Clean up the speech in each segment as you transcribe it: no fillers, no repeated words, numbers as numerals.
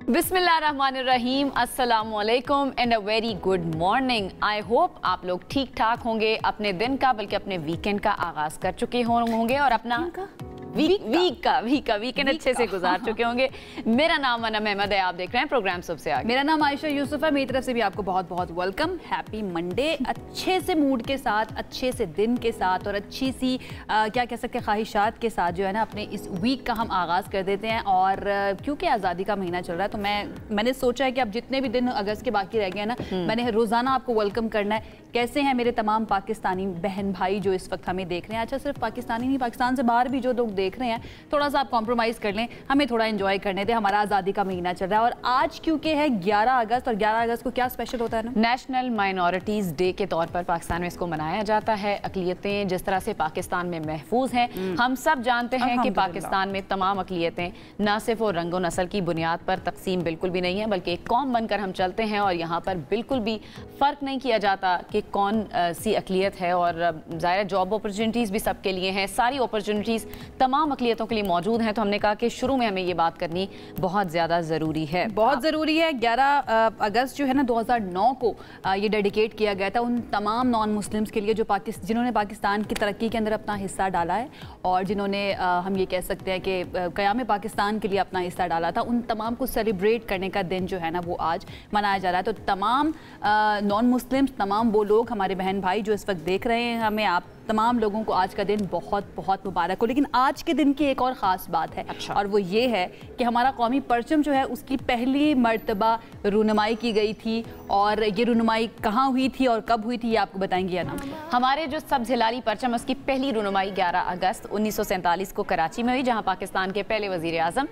बिस्मिल्लाहिर्रहमानिर्रहीम, अस्सलामुअलैकुम and a very good morning. I hope आप लोग ठीक ठाक होंगे, अपने दिन का बल्कि अपने वीकेंड का आगाज कर चुके होंगे और अपना वीकेंड अच्छे से गुजार चुके होंगे। मेरा नाम अनम अहमद है, आप देख रहे हैं प्रोग्राम सबसे आगे। मेरा नाम आयशा यूसुफ है। मेरी तरफ से भी आपको बहुत बहुत वेलकम। Happy Monday. अच्छे से मूड के साथ, अच्छे से दिन के साथ और अच्छी सी क्या कह सकते हैं ख्वाहिशात के साथ जो है ना अपने इस वीक का हम आगाज़ कर देते हैं। और क्योंकि आज़ादी का महीना चल रहा है तो मैंने सोचा है कि अब जितने भी दिन अगस्त के बाकी रह गए हैं ना, मैंने रोज़ाना आपको वेलकम करना है। कैसे हैं मेरे तमाम पाकिस्तानी बहन भाई जो इस वक्त हमें देख रहे हैं। अच्छा, सिर्फ पाकिस्तानी नहीं, पाकिस्तान से बाहर भी जो लोग देख रहे हैं, थोड़ा सा आप कॉम्प्रोमाइज़ कर लें, हमें थोड़ा एंजॉय करने दें। हमारा आज़ादी का महीना चल रहा है और आज क्योंकि है 11 अगस्त, और 11 अगस्त को क्या स्पेशल होता है ना, नेशनल माइनॉरिटीज़ डे के तौर पर पाकिस्तान में इसको मनाया जाता है। अक़लियतें जिस तरह से पाकिस्तान में महफूज हैं, हम सब जानते हैं कि पाकिस्तान में तमाम अक़लियतें न सिर्फ वो रंगो नस्ल की बुनियाद पर तकसीम बिल्कुल भी नहीं है, बल्कि एक कौम बनकर हम चलते हैं और यहाँ पर बिल्कुल भी फ़र्क नहीं किया जाता कि कौन सी अक़लियत है। और ज़ाहिर जॉब अपॉर्चुनिटीज़ भी सबके लिए हैं, सारी अपॉर्चुनिटीज़ तमाम अक़लियतों के लिए मौजूद हैं। तो हमने कहा कि शुरू में हमें ये बात करनी बहुत ज़्यादा ज़रूरी है, बहुत ज़रूरी है। 11 अगस्त जो है ना 2009 को ये डेडिकेट किया गया था उन तमाम नॉन मुस्लिम्स के लिए जो जिन्होंने पाकिस्तान की तरक्की के अंदर अपना हिस्सा डाला है और जिन्होंने हम ये कह सकते हैं कि क़याम पाकिस्तान के लिए अपना हिस्सा डाला था। उन तमाम को सेलिब्रेट करने का दिन जो है ना वो आज मनाया जा रहा है। तो तमाम नॉन मुस्लिम्स, तमाम वो लोग हमारे बहन भाई जो इस वक्त देख रहे हैं हमें, आप तमाम लोगों को आज का दिन बहुत बहुत मुबारक हो। लेकिन आज के दिन की एक और ख़ास बात है, और वो ये है कि हमारा कौमी परचम जो है उसकी पहली मर्तबा रूनुमाई की गई थी। और ये रूनुमाई कहाँ हुई थी और कब हुई थी ये आपको बताएंगे या ना। हमारे जो सब्ज़ हिलाली परचम उसकी पहली रूनुमाई 11 अगस्त 1947 को कराची में हुई, जहाँ पाकिस्तान के पहले वज़ीर आज़म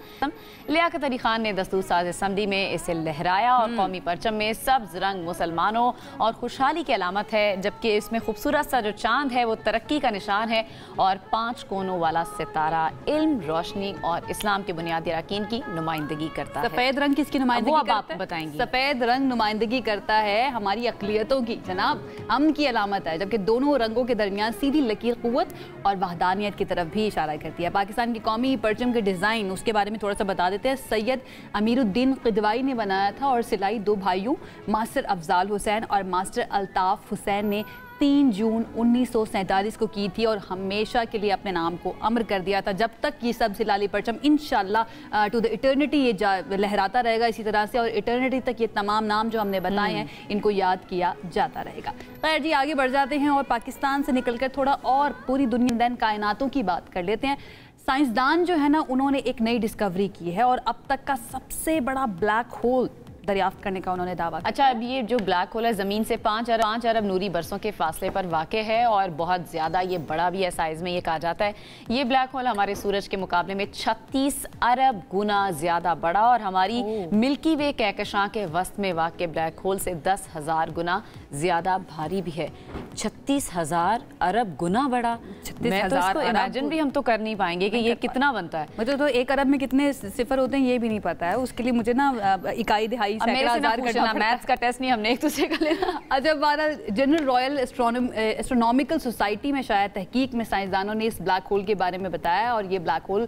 लियाकत अली खान ने दस्तूर साज़ असम्बली में इसे लहराया। और कौमी परचम में सब्ज़ रंग मुसलमानों और खुशहाली की अलामत है, जबकि इसमें खूबसूरत सा जो चाँद है वो तरक्की का निशान है और 5 कोनों वाला सितारा इल्म, रोशनी और इस्लाम के बुनियादी अरकान की नुमाइंदगी करता है। सफ़ेद रंग किसकी नुमाइंदगी करता है? आप बताएंगी। सफ़ेद रंग नुमाइंदगी करता है हमारी अक़लियतों की, जनाब, अमन की अलामत है। जबकि दोनों रंगों के दरमियान सीधी लकीर क़ुव्वत और वहदानियत की तरफ भी इशारा करती है। पाकिस्तान की कौमी परचम के डिज़ाइन, उसके बारे में थोड़ा सा बता देते हैं। सैयद अमीरुद्दीन क़िदवाई ने बनाया था और सिलाई 2 भाइयों मास्टर अफजाल हुसैन और मास्टर अल्ताफ़ हुसैन ने 3 जून 1947 को की थी और हमेशा के लिए अपने नाम को अमर कर दिया था। जब तक ये सब्ज़ हिलाली परचम इंशाल्लाह टू द इटर्निटी ये लहराता रहेगा इसी तरह से, और इटर्निटी तक ये तमाम नाम जो हमने बताए हैं इनको याद किया जाता रहेगा। खैर जी, आगे बढ़ जाते हैं और पाकिस्तान से निकलकर थोड़ा और पूरी दुनिया दैन कायनातों की बात कर लेते हैं। साइंसदान जो है ना उन्होंने एक नई डिस्कवरी की है और अब तक का सबसे बड़ा ब्लैक होल दरियाफ्त करने का उन्होंने दावा किया। अच्छा, अब ये जो ब्लैक होल है ज़मीन से 5 अरब नूरी बरसों के फासले पर वाक़ है और बहुत ज़्यादा ये बड़ा भी है साइज़ में। ये कहा जाता है ये ब्लैक होल हमारे सूरज के मुकाबले में 36 अरब गुना ज़्यादा बड़ा और हमारी मिल्की वे कहकशां के वस्त में वाक़ ब्लैक होल से 10,000 गुना ज़्यादा भारी भी है। 36,000 अरब गुना बड़ा। मैं तो इसको इमेजिन भी हम तो कर नहीं पाएंगे कि ये कितना बनता है। मुझे तो 1 अरब में कितने सिफर होते हैं ये भी नहीं पता है। उसके लिए मुझे ना इकाई दिहाई मैथ्स का टेस्ट नहीं, हमने एक दूसरे का लेना। अच्छा, जनरल रॉयल एस्ट्रोनॉमिकल सोसाइटी में शायद तहकीक में साइंसदानों ने इस ब्लैक होल के बारे में बताया और ये black hole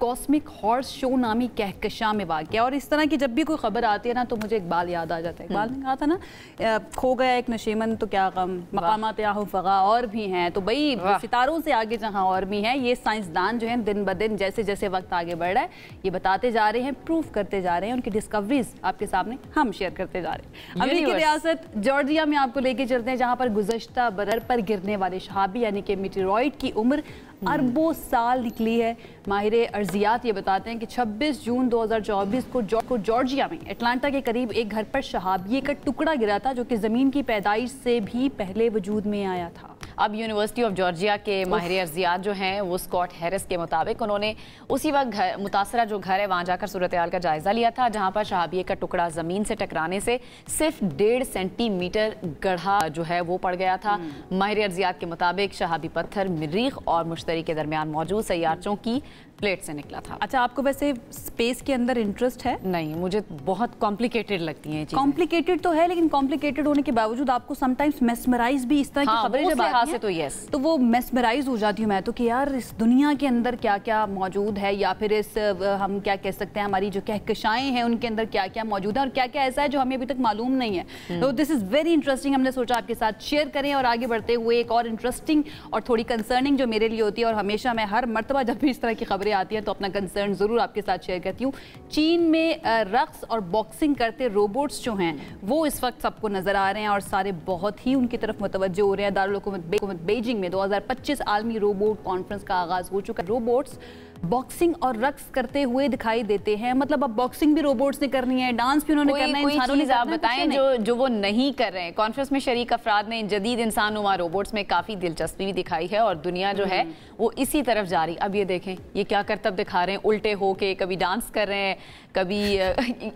cosmic horse show नामी कहकशां में वाक़ है। और इस तरह की जब भी कोई खबर आती है ना तो मुझे इकबाल याद आ जाता है। इकबाल ने कहा था ना, खो गया एक नशीमन तो क्या गम, मकामात याहू फगा, और भी हैं। तो भाई सितारों से आगे जहाँ और भी हैं, ये साइंसदान जो है दिन ब दिन जैसे जैसे वक्त आगे बढ़ रहा है ये बताते जा रहे हैं, प्रूफ करते जा रहे हैं, उनकी डिस्कवरीज आपके सामने हम शेयर करते जा रहे हैं। अमेरिकी रियासत जॉर्जिया में आपको लेके चलते हैं, जहां पर गुज़श्ता बरस पर गिरने वाले शहाबी यानी कि मीटेरॉइड की उम्र अरबों साल निकली है। माहिर अर्जियात ये बताते हैं कि 26 जून 2024 को जॉर्जिया में एटलांटा के करीब एक घर पर शहाबिये का टुकड़ा गिरा था जो कि ज़मीन की पैदाइश से भी पहले वजूद में आया था। अब यूनिवर्सिटी ऑफ जॉर्जिया के माहिर अर्जियात जो हैं वो स्कॉट हैरिस के मुताबिक उन्होंने उसी वक्त मुतासरा जो घर है वहाँ जाकर सूरत हाल का जायज़ा लिया था, जहाँ पर शहाबिये का टुकड़ा ज़मीन से टकराने से सिर्फ 1.5 सेंटीमीटर गढ़ा जो है वो पड़ गया था। माहिर अर्जियात के मुताबिक शहाबी पत्थर मरीख और मुश्तरी के दरमियान मौजूद सैयारचों की प्लेट से निकला था। अच्छा, आपको वैसे स्पेस के अंदर इंटरेस्ट है? नहीं, मुझे बहुत कॉम्प्लिकेटेड लगती हैं चीजें। कॉम्प्लिकेटेड तो है, लेकिन कॉम्प्लिकेटेड होने के बावजूद आपको समटाइम्स मेस्मराइज भी इस तरह की खबरें जब आती हैं तो यस, तो वो मेस्मराइज हो जाती हूँ मैं तो कि यार इस दुनिया के अंदर क्या क्या मौजूद है, या फिर इस हम क्या कह सकते हैं हमारी जो कहकशाएं हैं उनके अंदर क्या क्या मौजूद है और क्या क्या ऐसा है जो हमें अभी तक मालूम नहीं है। तो दिस इज वेरी इंटरेस्टिंग, हमने सोचा आपके साथ शेयर करें। और आगे बढ़ते हुए एक और इंटरेस्टिंग और थोड़ी कंसर्निंग जो मेरे लिए होती है, और हमेशा मैं हर मर्तबा जब भी इस तरह की खबरें आती हैं तो अपना कंसर्न जरूर आपके साथ शेयर करती हूँ। चीन में रक्स और बॉक्सिंग करते रोबोट्स जो हैं वो इस वक्त सबको नजर आ रहे हैं और सारे बहुत ही उनकी तरफ मुतवज्जो हो रहे हैं। दारुल हुकूमत बीजिंग में 2025 आलमी रोबोट कॉन्फ्रेंस का आगाज हो चुका है। रोबोट्स बॉक्सिंग और रक्स करते हुए दिखाई देते हैं, मतलब अब बॉक्सिंग भी रोबोट्स ने करनी है, डांस भी उन्होंने करना है, इंसानों ने आप बताएं जो वो नहीं कर रहे हैं। कॉन्फ्रेंस में शरीक अफराद ने जदीद इंसानुमा रोबोट्स में काफी दिलचस्पी भी दिखाई है और दुनिया जो है वो इसी तरफ जा रही। अब ये देखें ये क्या करतब दिखा रहे हैं, उल्टे होके कभी डांस कर रहे हैं, कभी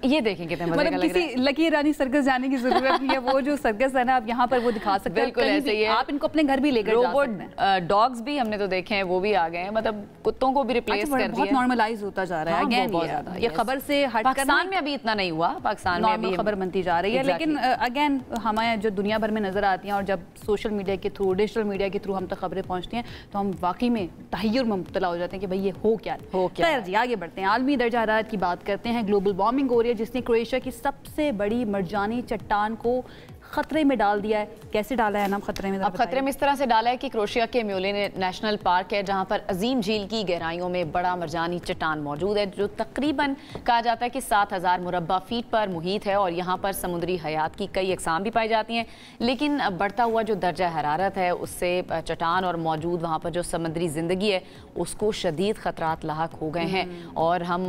ये देखें कितने मजे का लग रहा है। किसी लकी रानी सर्कस जाने की जरूरत नहीं है, वो जो सर्कस है ना आप यहाँ पर वो दिखा सकते हैं। बिल्कुल ऐसे ही है, आप इनको अपने घर भी लेकर जा सकते हैं। डॉग्स भी हमने तो देखे हैं, वो भी आ गए हैं, मतलब कुत्तों को भी रिप्लेस कर दिया, बहुत नॉर्मलाइज होता जा रहा है। अगेन ये खबर से हटकर पाकिस्तान में अभी इतना नहीं हुआ, पाकिस्तान में अभी खबर बनती जा रही है, लेकिन अगेन हमारे जो दुनिया भर में नजर आती हैं और जब सोशल मीडिया के थ्रू, डिजिटल मीडिया के थ्रू हम तक खबरें पहुंचती हैं तो हम वाकई में तहय्युर में मुब्तला हो जाते हैं कि भाई ये हो क्या है। जी आगे बढ़ते हैं, आलमी दर्जा हरारत की बात करते हैं। ग्लोबल वार्मिंग हो रही है जिसने क्रोएशिया की सबसे बड़ी मरजानी चट्टान को खतरे में डाल दिया है। कैसे डाला है ना खतरे में? अब खतरे में इस तरह से डाला है कि क्रोएशिया के म्यूले नेशनल पार्क है जहां पर अजीम झील की गहराइयों में बड़ा मरजानी चट्टान मौजूद है जो तकरीबन कहा जाता है कि 7000 मुरब्बा फीट पर मुहित है और यहाँ पर समुद्री हयात की कई अक़साम भी पाई जाती हैं। लेकिन बढ़ता हुआ जो दर्जा हरारत है उससे चट्टान और मौजूद वहाँ पर जो समुद्री ज़िंदगी है उसको शदीद ख़तरात लाहक हो गए हैं। और हम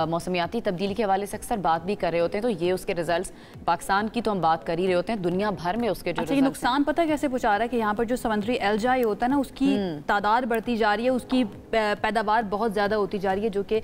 मौसमियाती तब्दीली के हवाले से अक्सर बात भी कर रहे होते हैं, तो ये उसके रिजल्ट पाकिस्तान की तो हम बात कर ही रहे होते हैं, दुनिया भर में उसके जो नुकसान पता है कैसे पहुंचा रहा है कि यहाँ पर जो समुद्री एल्जाई होता है ना उसकी तादाद बढ़ती जा रही है, उसकी पैदावार बहुत ज़्यादा होती जा रही है जो कि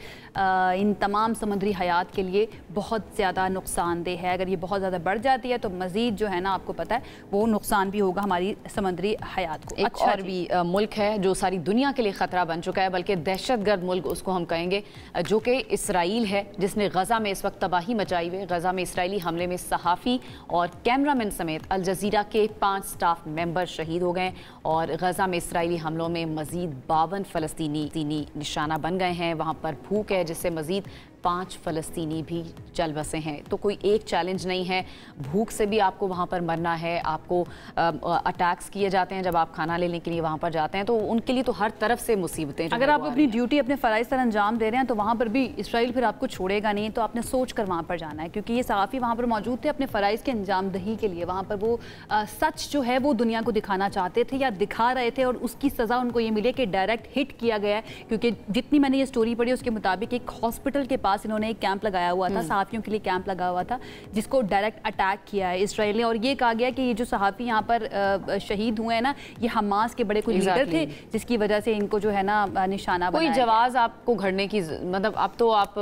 इन तमाम समुद्री हयात के लिए बहुत ज़्यादा नुकसानदेह है। अगर ये बहुत ज़्यादा बढ़ जाती है तो मज़ीद जो है ना आपको पता है वो नुकसान भी होगा हमारी समुद्री हयात को। एक और भी मुल्क है जो सारी दुनिया के लिए ख़तरा बन चुका है, बल्कि दहशतगर्द मुल्क उसको हम कहेंगे, जो कि इसराइल है जिसने गज़ा में इस वक्त तबाही मचाई हुई। गज़ा में इसराइली हमले में सहाफ़ी और कैमरामैन समेत अल जज़ीरा के 5 स्टाफ मेंबर शहीद हो गए और गज़ा में इसराइली हमलों में मज़ीद 52 फ़लस्तीनी निशाना बन गए हैं। वहाँ पर भूख है जिससे मज़ीद 5 फ़लस्तीनी भी चल बसे हैं। तो कोई एक चैलेंज नहीं है, भूख से भी आपको वहाँ पर मरना है, आपको अटैक्स किए जाते हैं जब आप खाना लेने के लिए वहाँ पर जाते हैं, तो उनके लिए तो हर तरफ से मुसीबतें। अगर आप अपनी ड्यूटी अपने फ़राइज़ पर अंजाम दे रहे हैं तो वहाँ पर भी इसराइल फिर आपको छोड़ेगा नहीं, तो आपने सोच कर वहाँ पर जाना है, क्योंकि ये सहाफ़ी वहाँ पर मौजूद थे अपने फ़राइज़ के अंजामदही के लिए। वहाँ पर वो सच जो है वो दुनिया को दिखाना चाहते थे या दिखा रहे थे और उसकी सज़ा उनको ये मिली कि डायरेक्ट हिट किया गया है। क्योंकि जितनी मैंने ये स्टोरी पढ़ी उसके मुताबिक एक हॉस्पिटल के पास इन्होंने एक कैंप लगाया हुआ था, सहाफ़ियों के लिए कैंप लगा हुआ था, जिसको डायरेक्ट अटैक किया है इसराइल ने। और ये कहा गया कि ये जो सहाफ़ी यहाँ पर शहीद हुए हैं ना, ये हमास के बड़े कोई लीडर थे जिसकी वजह से इनको जो है ना निशाना कोई जवाज आपको घड़ने की, मतलब अब तो आप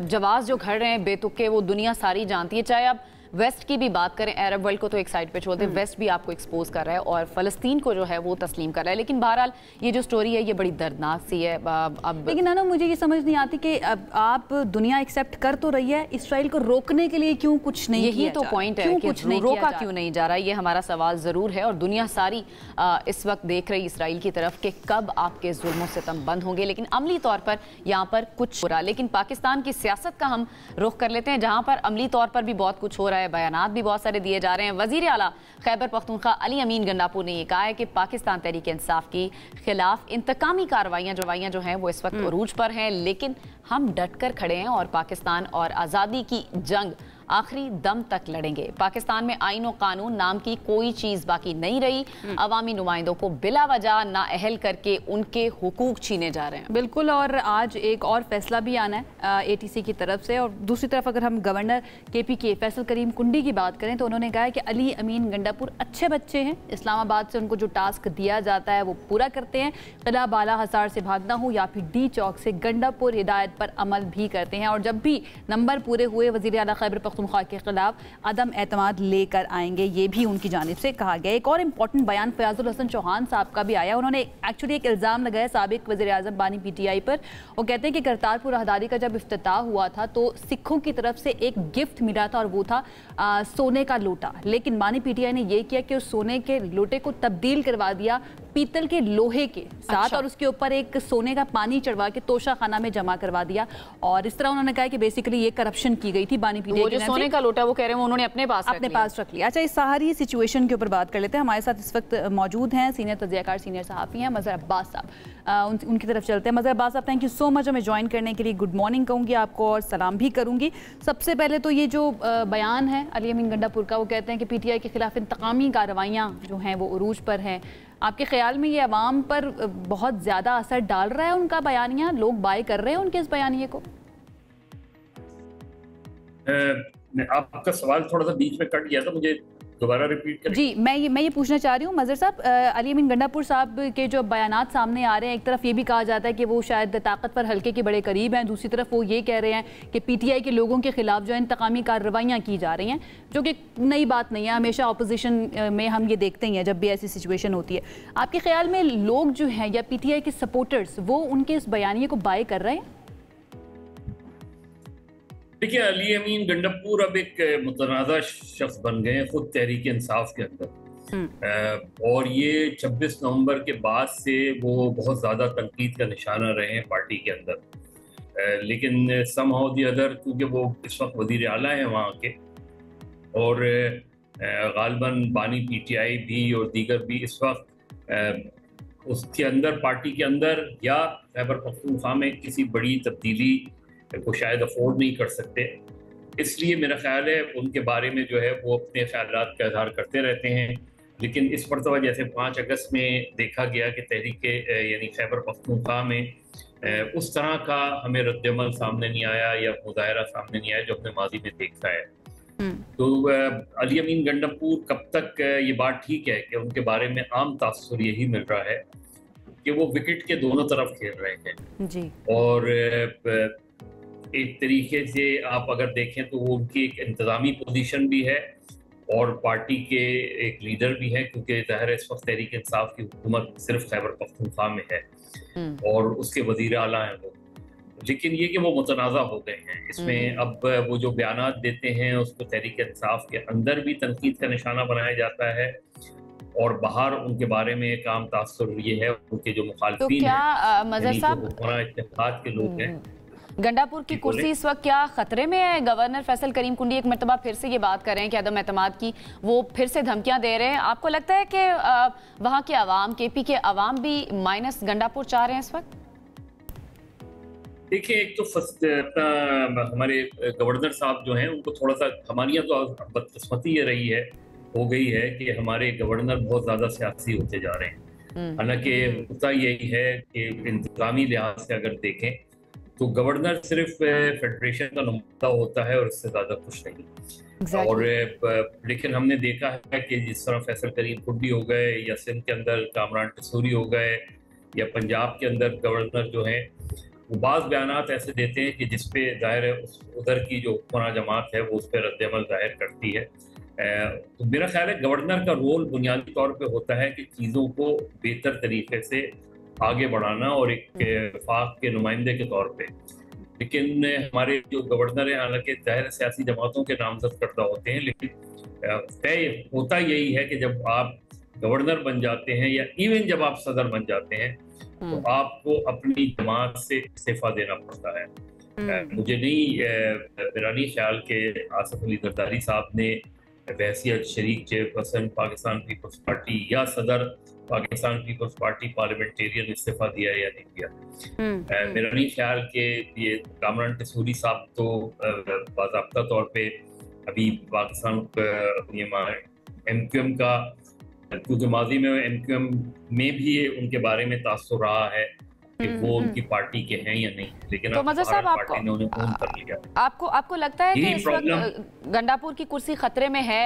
जवाज जो घड़ रहे हैं बेतुके वो दुनिया सारी जानती है। चाहे आप वेस्ट की भी बात करें, अरब वर्ल्ड को तो एक साइड पे छोड़ दें, वेस्ट भी आपको एक्सपोज कर रहा है और फ़लस्तीन को जो है वो तस्लीम कर रहा है। लेकिन बहरहाल ये जो स्टोरी है ये बड़ी दर्दनाक सी है। अब लेकिन ना मुझे ये समझ नहीं आती कि अब आप दुनिया एक्सेप्ट कर तो रही है, इसराइल को रोकने के लिए क्यों कुछ नहीं, यही तो पॉइंट है कि रोका क्यों नहीं जा रहा, ये हमारा सवाल ज़रूर है। और दुनिया सारी इस वक्त देख रही इसराइल की तरफ कि कब आपके जुल्म सितम बंद होंगे। लेकिन अमली तौर पर यहाँ पर कुछ हो रहा है। लेकिन पाकिस्तान की सियासत का हम रुख कर लेते हैं, जहाँ पर अमली तौर पर भी बहुत कुछ हो रहा है, बयानात भी बहुत सारे दिए जा रहे हैं। वज़ीर आला खैबर पख्तूनख्वा अली अमीन गंडापुर ने यह कहा है कि पाकिस्तान तहरीक इंसाफ के खिलाफ इंतकामी कार्रवाइयाँ जो हैं वो इस वक्त उरूज पर हैं, लेकिन हम डट कर खड़े हैं और पाकिस्तान और आज़ादी की जंग आखिरी दम तक लड़ेंगे। पाकिस्तान में आईन और कानून नाम की कोई चीज बाकी नहीं रही। अवामी नुमाइंदों को बिला वजह नाअहल करके उनके हुकूक छीने जा रहे हैं। बिल्कुल, और आज एक और फैसला भी आना है ATC की तरफ से। और दूसरी तरफ अगर हम गवर्नर KPK फैसल करीम कुंडी की बात करें तो उन्होंने कहा है कि अली अमीन गंडापुर अच्छे बच्चे हैं, इस्लामाबाद से उनको जो टास्क दिया जाता है वो पूरा करते हैं, किला बाला हसार से भागना हो या फिर D चौक से गंडापुर हिदायत पर अमल भी करते हैं। और जब भी नंबर पूरे हुए वज़ीर आला खैबर पख्तूनख्वा के खिलाफ अदम एतमाद लेकर आएंगे, ये भी उनकी जानिब से कहा गया। एक और इम्पोर्टेंट बयान फयाजुल हसन चौहान साहब का भी आया। उन्होंने एक्चुअली एक इल्ज़ाम लगाया साबिक वज़ीर आज़म बानी PTI पर। वो कहते हैं कि करतारपुर राहदारी का जब इफ्तिताह हुआ था तो सिखों की तरफ से एक गिफ्ट मिला था और वो था सोने का लोटा, लेकिन बानी PTI ने ये किया कि उस सोने के लोटे को तब्दील करवा दिया पीतल के लोहे के साथ। अच्छा। और उसके ऊपर एक सोने का पानी चढ़वा के तोशा खाना में जमा करवा दिया। और इस तरह उन्होंने कहा कि बेसिकली ये करप्शन की गई थी बानी PTI। वो जो सोने का लोटा वो कह रहे हैं उन्होंने अपने पास रख लिया। अच्छा, इस सारी सिचुएशन के ऊपर बात कर लेते हैं। हमारे साथ इस वक्त मौजूद हैं सीनियर तज्ज़ियाकार, सीनियर सहाफ़ी हैं मज़हर अब्बास साहब। उनकी तरफ चलते हैं। मज़हर अब्बास साहब, थैंक यू सो मच हमें ज्वाइन करने के लिए। गुड मॉर्निंग कहूँगी आपको और सलाम भी करूँगी। सबसे पहले तो ये जो बयान है अली अमीन गंडापुर का, वो कहते हैं कि PTI के खिलाफ इंतकामी कार्रवाइयाँ जो हैं वो उरूज पर हैं। आपके ख्याल में ये अवाम पर बहुत ज़्यादा असर डाल रहा है उनका बयानिया? लोग बाय कर रहे हैं उनके इस बयानिए को? आपका सवाल थोड़ा सा बीच में कट गया था, मुझे दोबारा रिपीट करें। जी, मैं ये पूछना चाह रही हूँ मज़हर साहब, अली अमीन गंडापुर साहब के जो बयानात सामने आ रहे हैं, एक तरफ ये भी कहा जाता है कि वो शायद ताकतवर हल्के के बड़े करीब हैं, दूसरी तरफ वो ये कह रहे हैं कि PTI के लोगों के खिलाफ जो है इंतकामी कार्रवाइयाँ की जा रही हैं, जो कि नई बात नहीं है। हमेशा अपोजिशन में हम ये देखते ही हैं जब भी ऐसी सिचुएशन होती है। आपके ख्याल में लोग जो हैं या PTI के सपोर्टर्स वो उनके इस बयानिए को बाय कर रहे हैं? देखिए, अली अमीन गंडापुर अब एक मुतनाज़ा शख्स बन गए हैं खुद तहरीक इंसाफ के अंदर। और ये 26 नवंबर के बाद से वो बहुत ज़्यादा तनकीद का निशाना रहे हैं पार्टी के अंदर। लेकिन समहाउ द अदर, क्योंकि वो इस वक्त वज़ीर आला हैं वहाँ के, और गालिबन बानी PTI भी और दीगर भी इस वक्त उसके अंदर, पार्टी के अंदर या खैबर पख्तूनख्वा में किसी बड़ी तब्दीली को शायद अफोर्ड नहीं कर सकते। इसलिए मेरा ख्याल है उनके बारे में जो है वो अपने ख्यालात का इजहार करते रहते हैं। लेकिन इस मरतबा जैसे 5 अगस्त में देखा गया कि तहरीक यानी खैबर पख्तूनख्वा में उस तरह का हमें रद्दअमल सामने नहीं आया या मुजाहरा सामने नहीं आया जो अपने माजी में देखा है। तो अली अमीन गंडापुर कब तक ये बात ठीक है कि उनके बारे में आम तासुर यही मिल रहा है कि वो विकेट के दोनों तरफ खेल रहे हैं जी। और एक तरीके से आप अगर देखें तो वो उनकी एक इंतज़ामी पोजीशन भी है और पार्टी के एक लीडर भी हैं, क्योंकि ज़ाहिर है इस वक्त तहरीक इंसाफ की हुकूमत सिर्फ खैबर पख्तूनख्वा में है और उसके वज़ीर आला हैं वो। लेकिन ये कि वो मुतनाज़ा हो गए हैं इसमें। अब वो जो बयानात देते हैं उसको तहरीक इंसाफ के अंदर भी तनकीद का निशाना बनाया जाता है और बाहर उनके बारे में एक आम तासुर ये है उनके जो मुखालिफिन हैं, मज़हर साहब इत्तेहाद के लोग हैं। गंडापुर की कुर्सी इस वक्त क्या खतरे में है? गवर्नर फैसल करीम कुंडी एक मरतबा फिर से ये बात कर रहे हैं कि अदम एतमाद की वो फिर से धमकियां दे रहे हैं। आपको लगता है कि वहां के अवाम, KP के अवाम भी माइनस गंडापुर चाह रहे हैं इस वक्त? देखिए, एक तो हमारे गवर्नर साहब जो हैं उनको थोड़ा सा, हमारी यहाँ तो बदकिस्मती ये रही है, हो गई है कि हमारे गवर्नर बहुत ज़्यादा सियासी होते जा रहे हैं। हालांकि मुद्दा यही है कि इंतजामी लिहाज से अगर देखें तो गवर्नर सिर्फ फेडरेशन का नुमाइंदा होता है और इससे ज़्यादा कुछ नहीं। और लेकिन हमने देखा है कि जिस तरह फैसल करीम कुंडी हो गए या सिंध के अंदर कामरान टसूरी हो गए या पंजाब के अंदर गवर्नर जो हैं वो बाज़ बयानात ऐसे देते हैं कि जिसपे ज़ाहिर है उधर की जो हुक्मरान जमात है वो उस पर रद्दअमल ज़ाहिर करती है। तो मेरा ख्याल है गवर्नर का रोल बुनियादी तौर पे होता है कि चीज़ों को बेहतर तरीके से आगे बढ़ाना और एक वफाक के नुमाइंदे के तौर पे। लेकिन हमारे जो गवर्नर हैं, हालांकि ज़ाहिर सियासी जमातों के नामजद करता होते हैं, लेकिन तय होता यही है कि जब आप गवर्नर बन जाते हैं या इवन जब आप सदर बन जाते हैं तो आपको अपनी जमात से इस्तीफा देना पड़ता है। मुझे मेरा नहीं ख्याल कि आसिफ अली जरदारी साहब ने बहैसियत शरीक चेयरपर्सन पाकिस्तान पीपल्स पार्टी या सदर पाकिस्तान पीपल्स पार्टी पार्लियामेंटेरियन इस्तीफा दिया या नहीं दिया। मेरा नहीं ख्याल कि ये कामरान टसूरी साहब तो बाज़ाब्ता तौर पे अभी पाकिस्तान MQM का, क्योंकि माजी में MQM में भी उनके बारे में तासुर रहा है कि वो उनकी पार्टी के हैं या नहीं, लेकिन तो मजहर साहब पार्टी ने उन्हें फोन कर लिया। आपको लगता है कि इस वक्त गंडापुर की कुर्सी खतरे में है?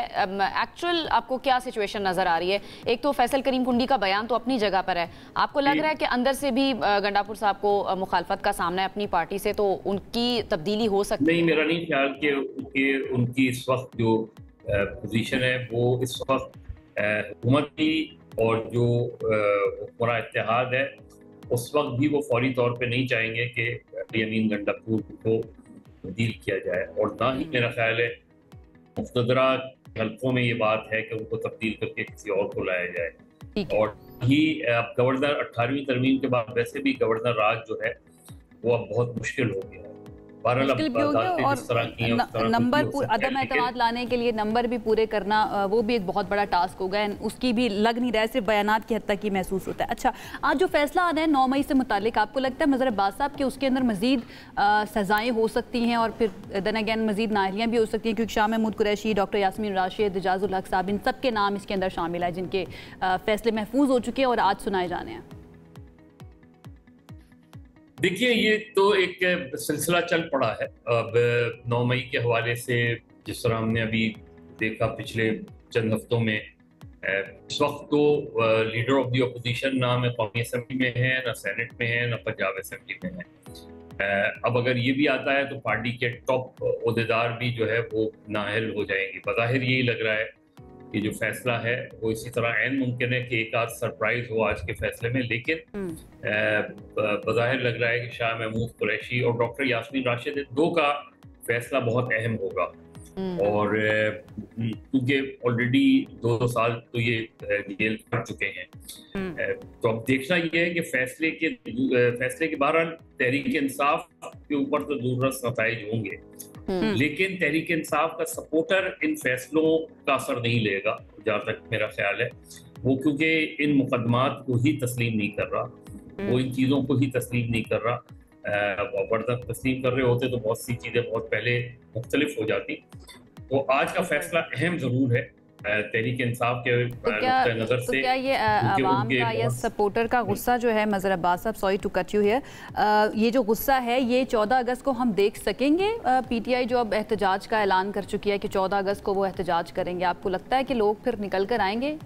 एक्चुअल आपको क्या सिचुएशन नजर आ रही है? एक तो फैसल करीम कुंडी का बयान तो अपनी जगह पर है, आपको लग रहा है कि अंदर से भी गंडापुर साहब को मुखालफत का सामना है अपनी पार्टी से, तो उनकी तब्दीली हो सकती है? नहीं, मेरा नहीं ख्याल कि उनकी इस वक्त जो पोजीशन है वो इस वक्त हुकूमत की और जो पूरा इत्तेहाद है उस वक्त भी वो फौरी तौर पे नहीं चाहेंगे कि यमीन गंडापुर को तब्दील किया जाए, और ना ही मेरा ख्याल है मुख्तदरा हल्कों में ये बात है कि उनको तब्दील करके किसी और को लाया जाए। और ही अब गवर्नर 18वीं तरमीम के बाद वैसे भी गवर्नर राज जो है वो अब बहुत मुश्किल हो गया है। मुश्किल भी हो गया, और नंबर अदम एतमाद लाने के लिए नंबर भी पूरे करना वो भी एक बहुत बड़ा टास्क होगा, उसकी भी लग नहीं रहा है, सिर्फ बयानात की हद तक ही महसूस होता है। अच्छा, आज जो फैसला आना है 9 मई से मुतालिक, आपको लगता है मज़हर अब्बास साहब के उसके अंदर मजीद सजाएं हो सकती हैं और फिर देन अगैन मजीद नाहलियाँ भी हो सकती हैं? क्योंकि शाह महमूद कुरैशी, डॉक्टर यास्मीन राशिद, एजाजुल हक साहब, इन सब के नाम इसके अंदर शामिल है जिनके फैसले महफूज हो चुके हैं और आज सुनाए जाने हैं। देखिए, ये तो एक सिलसिला चल पड़ा है अब 9 मई के हवाले से। जिस तरह हमने अभी देखा पिछले चंद हफ्तों में, इस वक्त तो लीडर ऑफ द अपोजिशन ना में कौमी असम्बली में है, ना सेनेट में है, ना पंजाब असम्बली में है। अब अगर ये भी आता है तो पार्टी के टॉप ओहदेदार भी जो है वो नाअहल हो जाएंगे। बज़ाहिर यही लग रहा है कि जो फैसला है वो इसी तरह ऐन मुमकिन है कि एक आध सरप्राइज हो आज के फैसले में, लेकिन बज़ाहिर लग रहा है कि शाह महमूद कुरैशी और डॉक्टर यास्मीन राशिद दो का फैसला बहुत अहम होगा। और क्योंकि ऑलरेडी 2 साल तो ये जेल कर चुके हैं, तो अब देखना ये है कि फैसले के बहरहाल तहरीक इंसाफ के ऊपर तो ज़बरदस्त नताइज होंगे, लेकिन तहरीक इंसाफ का सपोर्टर इन फैसलों का असर नहीं लेगा जहाँ तक मेरा ख्याल है। वो क्योंकि इन मुकदमात को ही तस्लीम नहीं कर रहा, वो इन चीज़ों को ही तस्लीम नहीं कर रहा। वर्दा तस्लीम कर रहे होते तो बहुत सी चीज़ें बहुत पहले मुख्तलिफ हो जाती। तो आज का फैसला अहम ज़रूर है तहरीक इंसाफ के नज़र से। क्या ये आवाम का या सपोर्टर का गुस्सा जो है, मज़हर अब्बास साहब, sorry to cut you here, ये जो गुस्सा है ये 14 अगस्त को हम देख सकेंगे? पीटीआई जो अब एहतजाज का ऐलान कर चुकी है कि 14 अगस्त को वो एहतजाज करेंगे, आपको लगता है कि लोग फिर निकल कर आएंगे?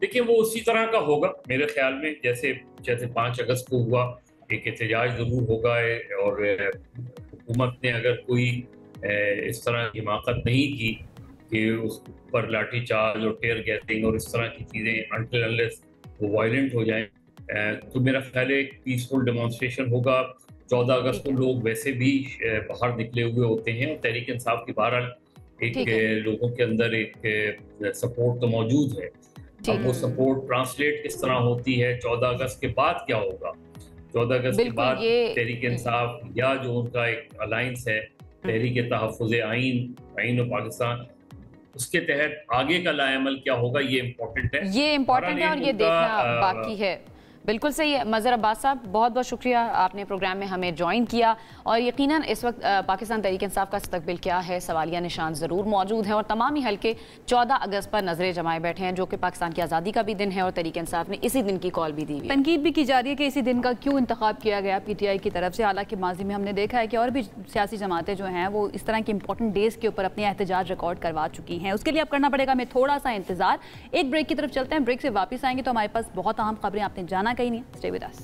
देखिए, वो उसी तरह का होगा मेरे ख्याल में जैसे 5 अगस्त को हुआ। एक एहतजाज ज़रूर होगा, और हुकूमत ने अगर कोई इस तरह की हिमाकत नहीं की कि उस पर लाठी चार्ज और टेयर गैसिंग और इस तरह की चीज़ें अनटिल अनलेस वो वायलेंट हो जाएं, तो मेरा ख्याल है एक पीसफुल डेमोन्स्ट्रेशन होगा। 14 अगस्त को लोग वैसे भी बाहर निकले हुए होते हैं, और तहरीक इंसाफ की बहरहाल एक लोगों के अंदर एक सपोर्ट तो मौजूद है। अब वो सपोर्ट ट्रांसलेट किस तरह होती है, 14 अगस्त के बाद क्या होगा? 14 अगस्त के बाद तहरीक इंसाफ या जो उनका एक अलायंस है तहरीक तहफ़्फ़ुज़ आइन और पाकिस्तान, उसके तहत आगे का लाएमल क्या होगा, ये इम्पोर्टेंट है। और ये देखना बाकी है। बिल्कुल सही है मज़हर अब्बास साहब, बहुत बहुत शुक्रिया आपने प्रोग्राम में हमें ज्वाइन किया। और यकीनन इस वक्त पाकिस्तान तहरीक इंसाफ का मुस्तक़बिल क्या है, सवालिया निशान ज़रूर मौजूद है, और तमाम ही हल्के 14 अगस्त पर नजरें जमाए बैठे हैं, जो कि पाकिस्तान की आज़ादी का भी दिन है, और तहरीक इंसाफ ने इसी दिन की कॉल भी दी हुई है। तनकीद भी की जा रही है कि इसी दिन का क्यों इंतखाब किया गया PTI की तरफ से, हालांकि माजी में हमने देखा है कि और भी सियासी जमातें जो हैं वो इस तरह के इंपॉर्टेंट डेज़ के ऊपर अपने एहतजाज रिकॉर्ड करवा चुकी हैं। उसके लिए अब करना पड़ेगा हमें थोड़ा सा इंतजार। एक ब्रेक की तरफ चलते हैं, ब्रेक से वापस आएंगे तो हमारे पास बहुत अहम खबरें, आपने जाना कहीं नहीं, stay with us.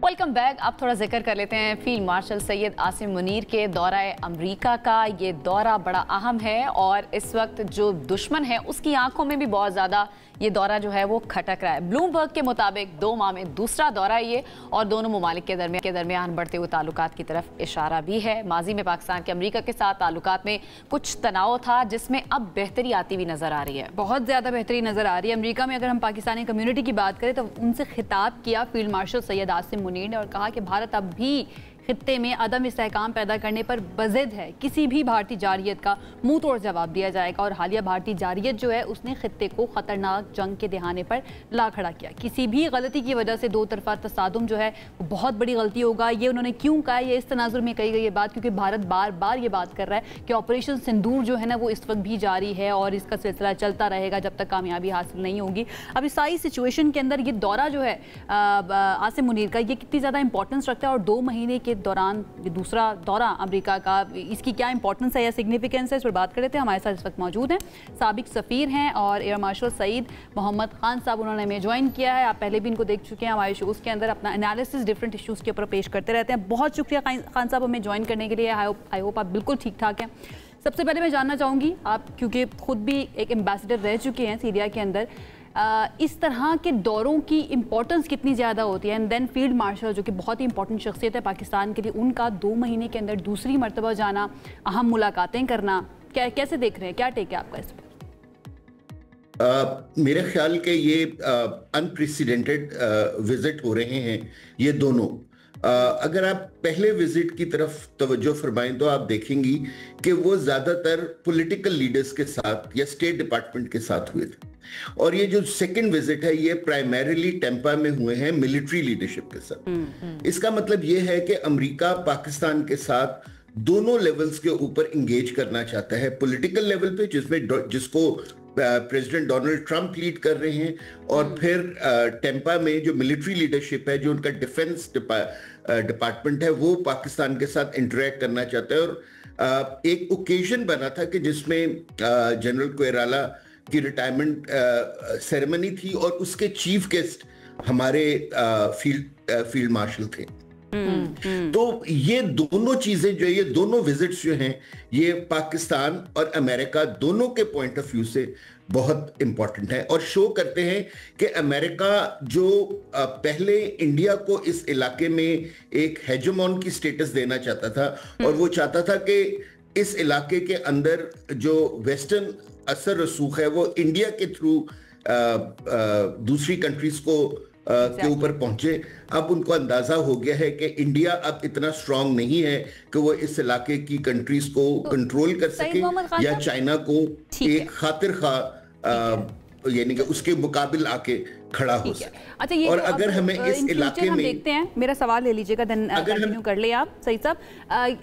Welcome back. अब थोड़ा जिक्र कर लेते हैं फील्ड मार्शल सैयद आसिम मुनीर के दौरा अमरीका का। ये दौरा बड़ा अहम है, और इस वक्त जो दुश्मन है उसकी आंखों में भी बहुत ज़्यादा ये दौरा जो है वो खटक रहा है। ब्लूमबर्ग के मुताबिक 2 माह में दूसरा दौरा ये, और दोनों ममालिक के दरमियान बढ़ते हुए ताल्लुकात की तरफ इशारा भी है। माजी में पाकिस्तान के अमरीका के साथ ताल्लुकात में कुछ तनाव था, जिसमें अब बेहतरी आती हुई नजर आ रही है, बहुत ज़्यादा बेहतरी नजर आ रही है। अमरीका में अगर हम पाकिस्तानी कम्युनिटी की बात करें तो उनसे खिताब किया फील्ड मार्शल सैयद आसिम मुनीर ने, और कहा कि भारत अब भी खित्ते में अदम इस्तेहकाम पैदा करने पर बज़िद है, किसी भी भारतीय जारियत का मुंह तोड़ जवाब दिया जाएगा। और हालिया भारतीय जारियत जो है उसने खित्ते को खतरनाक जंग के दहाने पर ला खड़ा किया। किसी भी गलती की वजह से दो तरफा तसादुम जो है वो बहुत बड़ी गलती होगा। ये उन्होंने क्यों कहा, ये इस तनाजुर में कही गई ये बात क्योंकि भारत बार बार ये बात कर रहा है कि ऑपरेशन सिंदूर जो है ना वो इस वक्त भी जारी है और इसका सिलसिला चलता रहेगा जब तक कामयाबी हासिल नहीं होगी। अब इस सारी सिचुएशन के अंदर ये दौरा जो है आसिम मुनीर का, ये कितनी ज़्यादा इंपॉर्टेंस रखता है और 2 महीने के दौरान दूसरा दौरा अमेरिका का, इसकी क्या इंपॉर्टेंस है या सिग्निफिकेंस है, इस पर बात कर रहे थे। हमारे साथ इस वक्त मौजूद हैं साबिक सफ़ीर हैं और एयर मार्शल सईद मोहम्मद खान साहब, उन्होंने हमें ज्वाइन किया है। आप पहले भी इनको देख चुके हैं हमारे शोज़ के अंदर, अपना एनालिसिस डिफरेंट इशूज़ के ऊपर पेश करते रहते हैं। बहुत शुक्रिया खान साहब हमें ज्वाइन करने के लिए। आई होप आप बिल्कुल ठीक ठाक हैं। सबसे पहले मैं जानना चाहूँगी, आप क्योंकि खुद भी एक एम्बेसडर रह चुके हैं सीरिया के अंदर, इस तरह के दौरों की इंपॉर्टेंस कितनी ज़्यादा होती है? एंड देन फील्ड मार्शल जो कि बहुत ही इंपॉर्टेंट शख्सियत है पाकिस्तान के लिए, उनका 2 महीने के अंदर दूसरी मरतबा जाना, अहम मुलाकातें करना, कैसे देख रहे हैं, क्या टेक है आपका इस पर? मेरे ख्याल के ये अनप्रेसिडेंटेड विजिट हो रहे हैं ये दोनों। अगर आप पहले विजिट की तरफ तवज्जो फरमाएं तो आप देखेंगी कि वो ज्यादातर पॉलिटिकल लीडर्स के साथ या स्टेट डिपार्टमेंट के साथ हुए थे, और ये जो सेकंड विजिट है ये प्राइमरीली टेम्पा में हुए हैं मिलिट्री लीडरशिप के साथ। इसका मतलब ये है कि अमेरिका पाकिस्तान के साथ दोनों लेवल्स के ऊपर इंगेज करना चाहता है। पॉलिटिकल लेवल पे जिसको प्रेसिडेंट डोनाल्ड ट्रंप लीड कर रहे हैं, और फिर टेम्पा में जो मिलिट्री लीडरशिप है, जो उनका डिफेंस डिपार्टमेंट है, वो पाकिस्तान के साथ इंटरेक्ट करना चाहता है। और एक ओकेजन बना था कि जिसमें जनरल कोयराला की रिटायरमेंट सेरेमनी थी और उसके चीफ गेस्ट हमारे फील्ड मार्शल थे। तो ये दोनों चीजें जो, ये दोनों विजिट्स जो हैं, ये पाकिस्तान और अमेरिका दोनों के पॉइंट ऑफ व्यू से बहुत इंपॉर्टेंट है और शो करते हैं कि अमेरिका जो पहले इंडिया को इस इलाके में एक हेजेमॉन की स्टेटस देना चाहता था, और वो चाहता था कि इस इलाके के अंदर जो वेस्टर्न असर रसूख है वो इंडिया के थ्रू दूसरी कंट्रीज को के ऊपर पहुंचे। अब उनको अंदाजा हो गया है कि इंडिया अब इतना स्ट्रांग नहीं है कि वो इस इलाके की कंट्रीज को कंट्रोल कर सके या चाइना को एक खातिर खा यानी कि उसके मुकाबिल आके खड़ा हो सके। अच्छा, ये और अगर हमें इस इलाके में देखते हैं, मेरा सवाल ले लीजिएगा, देन कंटिन्यू कर ले आप सईद साहब।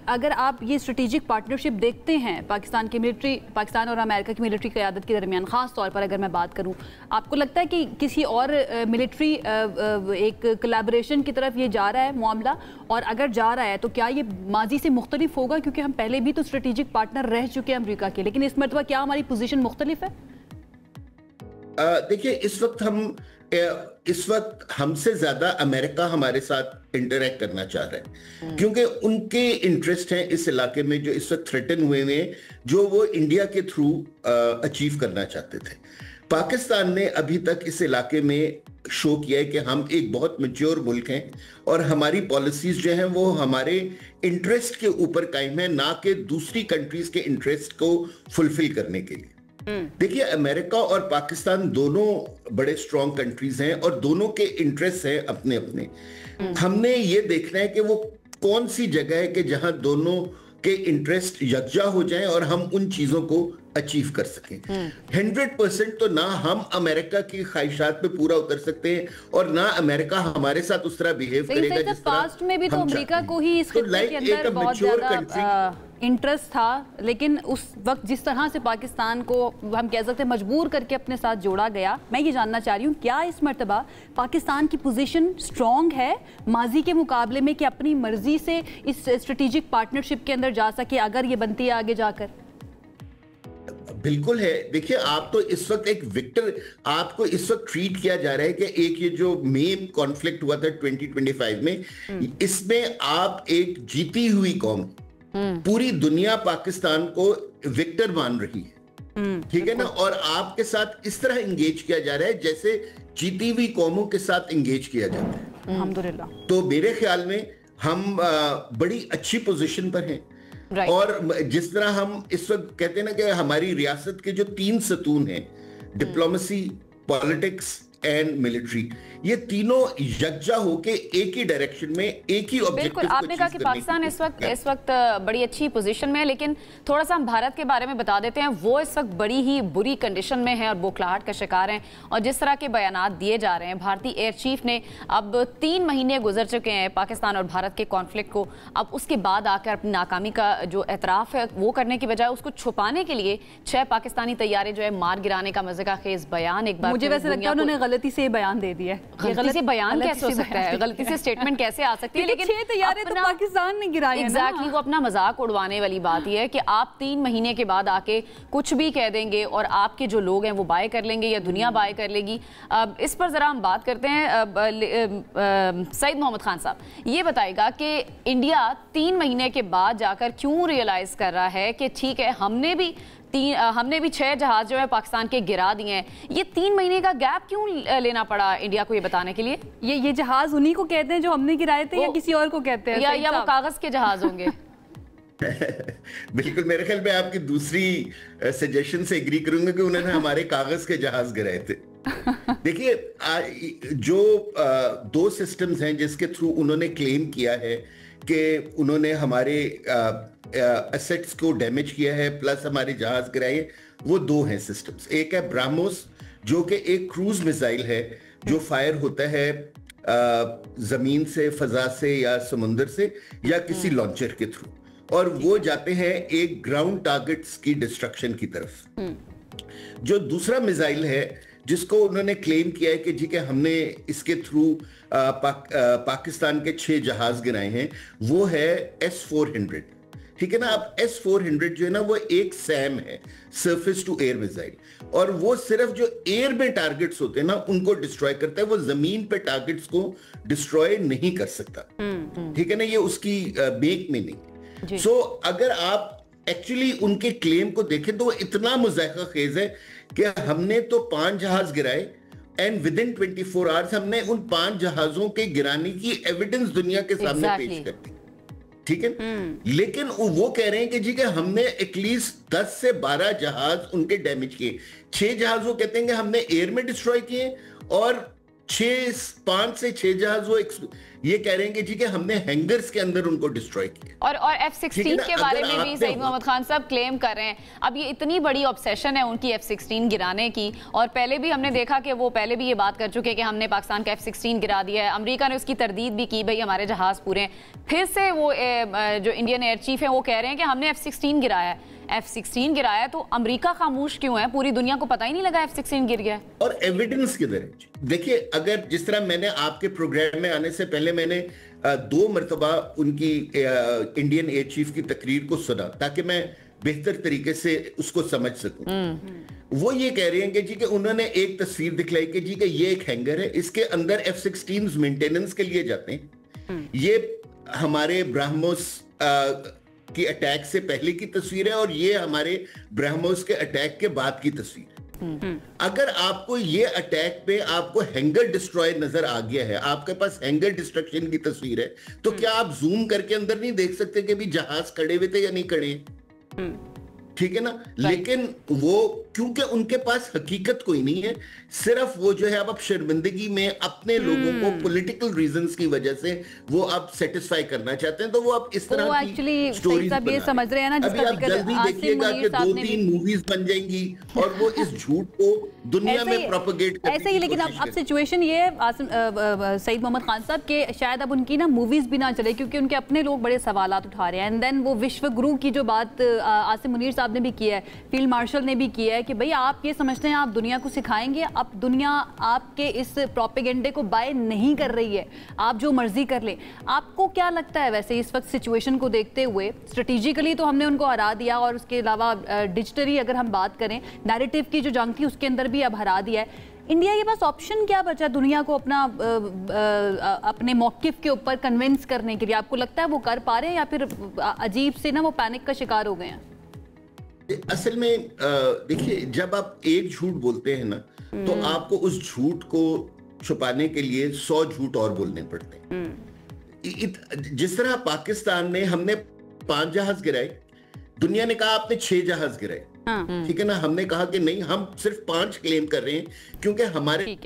अगर आप ये स्ट्रेटेजिक पार्टनरशिप देखते हैं पाकिस्तान और अमेरिका की मिलिट्री क़यादत के दरमियान, ख़ास तौर पर अगर मैं बात करूं, आपको लगता है कि किसी और मिलिट्री एक कोलैबोरेशन की तरफ ये जा रहा है मामला? और अगर जा रहा है तो क्या ये माजी से मुख्तलिफ होगा? क्योंकि हम पहले भी तो स्ट्रेटेजिक पार्टनर रह चुके हैं अमेरिका के, लेकिन इस मरतबा क्या हमारी पोजीशन मुख्तलिफ है? देखिए, इस वक्त हमसे ज्यादा अमेरिका हमारे साथ इंटरेक्ट करना चाह रहा है, क्योंकि उनके इंटरेस्ट हैं इस इलाके में जो इस वक्त थ्रेटन हुए हैं, जो वो इंडिया के थ्रू अचीव करना चाहते थे। पाकिस्तान ने अभी तक इस इलाके में शो किया है कि हम एक बहुत मैच्योर मुल्क हैं और हमारी पॉलिसीज जो हैं वो हमारे इंटरेस्ट के ऊपर कायम है, ना कि दूसरी कंट्रीज के इंटरेस्ट को फुलफिल करने के लिए। देखिए, अमेरिका और पाकिस्तान दोनों बड़े स्ट्रॉन्ग कंट्रीज हैं और दोनों के इंटरेस्ट हैं अपने अपने। हमने ये देखना है कि वो कौन सी जगह है कि जहां दोनों के इंटरेस्ट यकजा हो जाएं और हम उन चीजों को अचीव कर सकें। 100% तो ना हम अमेरिका की ख्वाहिशात पे पूरा उतर सकते हैं और ना अमेरिका हमारे साथ उस तरह बिहेव करेगा जिस तरह पास्ट में भी तो अमेरिका को ही इस खित्ते के अंदर बहुत ज्यादा इंटरेस्ट था, लेकिन उस वक्त जिस तरह से पाकिस्तान को हम कह सकते हैं मजबूर करके अपने साथ जोड़ा गया। मैं ये जानना चाह रही हूँ, क्या इस मर्तबा पाकिस्तान की पोजीशन स्ट्रॉन्ग है माजी के मुकाबले में कि अपनी मर्जी से इस स्ट्रेटेजिक पार्टनरशिप के अंदर जा सके अगर ये बनती है आगे जाकर? बिल्कुल है। देखिए, आप तो इस वक्त एक विक्टर, आपको इस वक्त ट्रीट किया जा रहा है कि एक ये जो मेन कॉन्फ्लिक्ट हुआ था 2025 में, इसमें आप एक जीती हुई कौम, पूरी दुनिया पाकिस्तान को विक्टर मान रही है, ठीक है ना, और आपके साथ इस तरह इंगेज किया जा रहा है जैसे जीती हुई कौमों के साथ इंगेज किया जाता है। अल्हम्दुलिल्लाह। तो मेरे ख्याल में हम बड़ी अच्छी पोजीशन पर हैं। और जिस तरह हम इस वक्त कहते हैं ना कि हमारी रियासत के जो 3 सतून हैं, डिप्लोमेसी, पॉलिटिक्स एंड मिलिट्री, ये तीनों यकजा होके एक ही डायरेक्शन में एक ही ऑब्जेक्टिव। बिल्कुल, आपने कहा कि पाकिस्तान इस वक्त बड़ी अच्छी पोजीशन में है, लेकिन थोड़ा सा हम भारत के बारे में बता देते हैं। वो इस वक्त बड़ी ही बुरी कंडीशन में है और बौखलाहट का शिकार हैं। और जिस तरह के बयानात दिए जा रहे हैं, भारतीय एयर चीफ ने अब 3 महीने गुजर चुके हैं पाकिस्तान और भारत के कॉन्फ्लिक्ट को, अब उसके बाद आकर अपनी नाकामी का जो एतराफ़ है वो करने की बजाय उसको छुपाने के लिए 6 पाकिस्तानी तैयारे जो है मार गिराने का मज़े का खेज बयान एक बार मुझे वैसे लगता है उन्होंने गलती से बयान दे दिया है। गलती से बयान कैसे हो सकता है, गलती से स्टेटमेंट कैसे आ सकती है? लेकिन 6 तैयारे तो पाकिस्तान ने गिराए हैं। एग्जैक्टली, वो अपना मजाक उड़वाने वाली बात यह है कि आप 3 महीने के बाद आके कुछ भी कह देंगे और आपके जो लोग हैं वो बाय कर लेंगे या दुनिया बाय कर लेगी। इस पर जरा हम बात करते हैं। सईद मोहम्मद खान साहब, ये बताएगा कि इंडिया 3 महीने के बाद जाकर क्यों रियलाइज कर रहा है कि ठीक है, हमने भी 6 जहाज जो है पाकिस्तान के गिरा दिए हैं। ये 3 महीने का गैप क्यों लेना पड़ा इंडिया को ये बताने के लिए? ये जहाज उन्हीं को कहते हैं जो हमने गिराए थे या किसी और को कहते हैं? या वो कागज के जहाज होंगे? बिल्कुल, मेरे ख्याल में आपकी दूसरी सजेशन से एग्री करूंगा कि उन्होंने हमारे कागज के जहाज गिराए थे। देखिए, जो 2 सिस्टम्स हैं जिसके थ्रू उन्होंने क्लेम किया है कि उन्होंने हमारे एसेट्स को डैमेज किया है प्लस हमारे जहाज गिराए, वो 2 हैं सिस्टम्स। एक है ब्राह्मोस, जो कि एक क्रूज मिसाइल है जो फायर होता है जमीन से, फजा से या समुंदर से या किसी लॉन्चर के थ्रू, और वो जाते हैं एक ग्राउंड टारगेट्स की डिस्ट्रक्शन की तरफ। जो दूसरा मिसाइल है जिसको उन्होंने क्लेम किया है कि जी कि हमने इसके थ्रू पाकिस्तान के 6 जहाज गिराए हैं, वो है S-400। ठीक है ना। अब S-400 जो है ना, वो एक सैम है, सरफेस टू एयर मिसाइल, और वो सिर्फ जो एयर में टारगेट्स होते हैं ना उनको डिस्ट्रॉय करता है, वो जमीन पे टारगेट्स को डिस्ट्रॉय नहीं कर सकता। ठीक है ना, ये उसकी मेक में नहीं। सो अगर आप एक्चुअली उनके क्लेम को देखें तो वो इतना मुज़ाहिका खेज है कि हमने तो 5 जहाज गिराए एंड विद इन 24 आवर्स हमने उन 5 जहाजों के गिराने की एविडेंस दुनिया के सामने पेश कर दी। ठीक है, लेकिन वो कह रहे हैं कि जी कि हमने एटलीस्ट 10 से 12 जहाज उनके डैमेज किए। 6 जहाज वो कहते हैं कि हमने एयर में डिस्ट्रॉय किए, और 5 से 6 जहाज वो ये कह रहे हैं कि जी कि हमने हैंगर्स के अंदर उनको डिस्ट्रॉय किया। और F-16 के बारे में भी सईद मोहम्मद खान साहब क्लेम कर रहे हैं। अब ये इतनी बड़ी ऑब्सेशन है उनकी F-16 गिराने की, और पहले भी हमने देखा कि वो पहले भी ये बात कर चुके हैं कि हमने पाकिस्तान का F-16 गिरा दिया है। अमेरिका ने उसकी तरदीद भी की, भाई हमारे जहाज पूरे हैं। फिर से वो जो इंडियन एयर चीफ है वो कह रहे हैं कि हमने F-16 गिराया है। F-16 गिराया है तो अमेरिका खामोश क्यों है? पूरी दुनिया को पता ही नहीं लगा F-16 गिर गया। और एविडेंस किधर है? देखिए, अगर जिस तरह मैंने आपके प्रोग्राम में आने से पहले मैंने 2 मरतबा उनकी इंडियन एयर चीफ की तकरीर को सुना ताकि मैं बेहतर तरीके से उसको समझ सकूं। वो ये कह रहे हैं कि जी कि उन्होंने एक तस्वीर दिखलाई कि जी कि ये एक हैंगर है, इसके अंदर F-16 मेंटेनेंस के लिए जाते हैं। ये हमारे ब्राह्मोस की अटैक से पहले की तस्वीर है और ये हमारे ब्राह्मोस के अटैक के बाद की तस्वीर है। अगर आपको ये अटैक पे आपको हैंगर डिस्ट्रॉय नजर आ गया है, आपके पास हैंगर डिस्ट्रक्शन की तस्वीर है, तो क्या आप जूम करके अंदर नहीं देख सकते कि भी जहाज खड़े हुए थे या नहीं खड़े? ठीक है ना। लेकिन वो क्योंकि उनके पास हकीकत कोई नहीं है, सिर्फ वो जो है अब शर्मिंदगी में अपने लोगों को पॉलिटिकल रीजंस की वजह से वो अब सेटिस्फाई करना चाहते हैं, तो वो अब इस तरह की स्टोरीज बना ये समझ रहे हैं ना, अभी आप जल्दी देखिएगा कि 2-3 मूवीज बन जाएंगी और वो इस झूठ को दुनिया में प्रोपेगेट करने ऐसे ही। लेकिन अब सिचुएशन ये है सईद मोहम्मद खान साहब के शायद अब उनकी ना मूवीज भी ना चले, क्योंकि उनके अपने लोग बड़े सवालात उठा रहे हैं। एंड देन वो विश्व गुरु की जो बात आसिम मुनीर साहब ने भी किया है, फील्ड मार्शल ने भी किया है कि भाई आप ये समझते हैं आप दुनिया को सिखाएंगे, अब दुनिया आपके इस प्रोपेगेंडे को बाय नहीं कर रही है, आप जो मर्जी कर ले। आपको क्या लगता है वैसे इस वक्त सिचुएशन को देखते हुए? स्ट्रेटेजिकली तो हमने उनको हरा दिया, और उसके अलावा डिजिटली अगर हम बात करें, नैरेटिव की जो जंग थी उसके अंदर भी अब हरा दिया है। इंडिया के पास ऑप्शन क्या बचा दुनिया को अपने मौकिफ के ऊपर कन्विंस करने के लिए? आपको लगता है वो कर पा रहे हैं या फिर अजीब से ना वो पैनिक का शिकार हो गए हैं? असल में देखिए, जब आप एक झूठ बोलते हैं ना तो आपको उस झूठ को छुपाने के लिए 100 झूठ और बोलने पड़ते हैं। जिस तरह पाकिस्तान ने हमने 5 जहाज गिराए, दुनिया ने कहा आपने 6 जहाज गिराए। ठीक है ना, हमने कहा कि नहीं, हम सिर्फ 5 क्लेम कर रहे हैं क्योंकि हमारे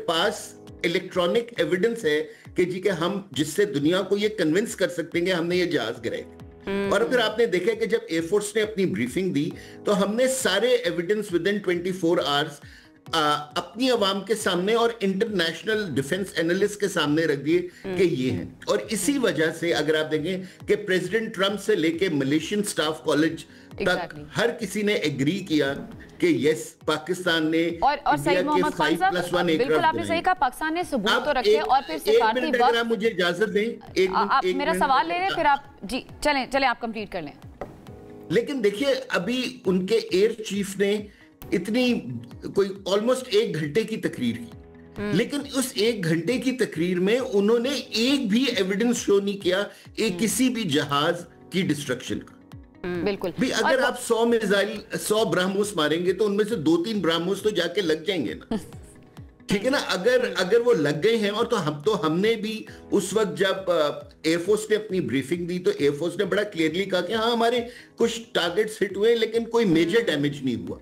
पास इलेक्ट्रॉनिक एविडेंस है कि जी के हम जिससे दुनिया को ये कन्विंस कर सकते हैं कि हमने ये जहाज गिराए। और फिर आपने देखा कि जब एयरफोर्स ने अपनी ब्रीफिंग दी तो हमने सारे एविडेंस विद इन 24 आवर्स अपनी आवाम के सामने और इंटरनेशनल डिफेंस एनालिस्ट के सामने रख दिए कि ये हैं। और इसी वजह से अगर आप देखें कि प्रेसिडेंट ट्रंप से लेके मलेशियन स्टाफ कॉलेज तक हर किसी ने एग्री किया कि यस, पाकिस्तान ने और सही मोहम्मद खान साहब, बिल्कुल आपने सही कहा, पाकिस्तान ने सबूत तो रखे और फिर सिफारती वक्त। अगर आप मुझे इजाजत दें, आप मेरा सवाल ले रहे हैं, फिर आप जी चलें आप कंप्लीट कर लें। लेकिन देखिए, अभी उनके एयर चीफ ने इतनी कोई ऑलमोस्ट 1 घंटे की तकरीर की, लेकिन उस 1 घंटे की तकरीर में उन्होंने एक भी एविडेंस शो नहीं किया किसी भी जहाज की डिस्ट्रक्शन का। बिल्कुल भी अगर आप 100 मिसाइल 100 ब्रह्मोस मारेंगे तो उनमें से 2-3 ब्रह्मोस तो जाके लग जाएंगे ना। ठीक है ना, अगर वो लग गए हैं। और तो हमने भी उस वक्त जब एयरफोर्स ने अपनी ब्रीफिंग दी तो एयरफोर्स ने बड़ा क्लियरली कहा कि हाँ, हमारे कुछ टारगेट्स हिट हुए लेकिन कोई मेजर डैमेज नहीं हुआ,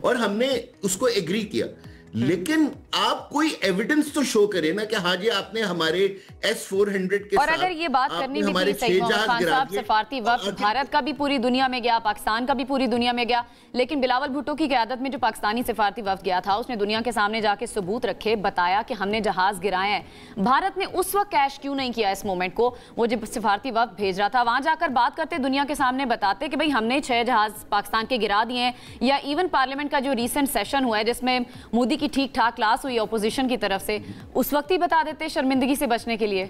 और हमने उसको एग्री किया। लेकिन आप कोई एविडेंस तो शो करें ना कि हाँ जी, आपने हमारे S-400 के और अगर ये बात करनी भी थी सही खान साहब, सफारती वक्त भारत का भी पूरी दुनिया में गया, पाकिस्तान का भी पूरी दुनिया में गया, लेकिन बिलावल भुट्टो की क़यादत में जो पाकिस्तानी सफारती वक्त गया था उसने दुनिया के सामने जाके सबूत रखे, बताया कि हमने जहाज गिराए हैं। भारत ने उस वक्त कैश क्यों नहीं किया इस मोमेंट को? वो जब सफारती वक्त भेज रहा था वहां जाकर बात करते, दुनिया के सामने बताते कि भाई हमने 6 जहाज पाकिस्तान के गिरा दिए हैं। या इवन पार्लियामेंट का जो रिसेंट सेशन हुआ है जिसमें मोदी की ठीक ठाक क्लास हुई ऑपोजिशन की तरफ से, उस वक्त ही बता देते शर्मिंदगी से बचने के लिए।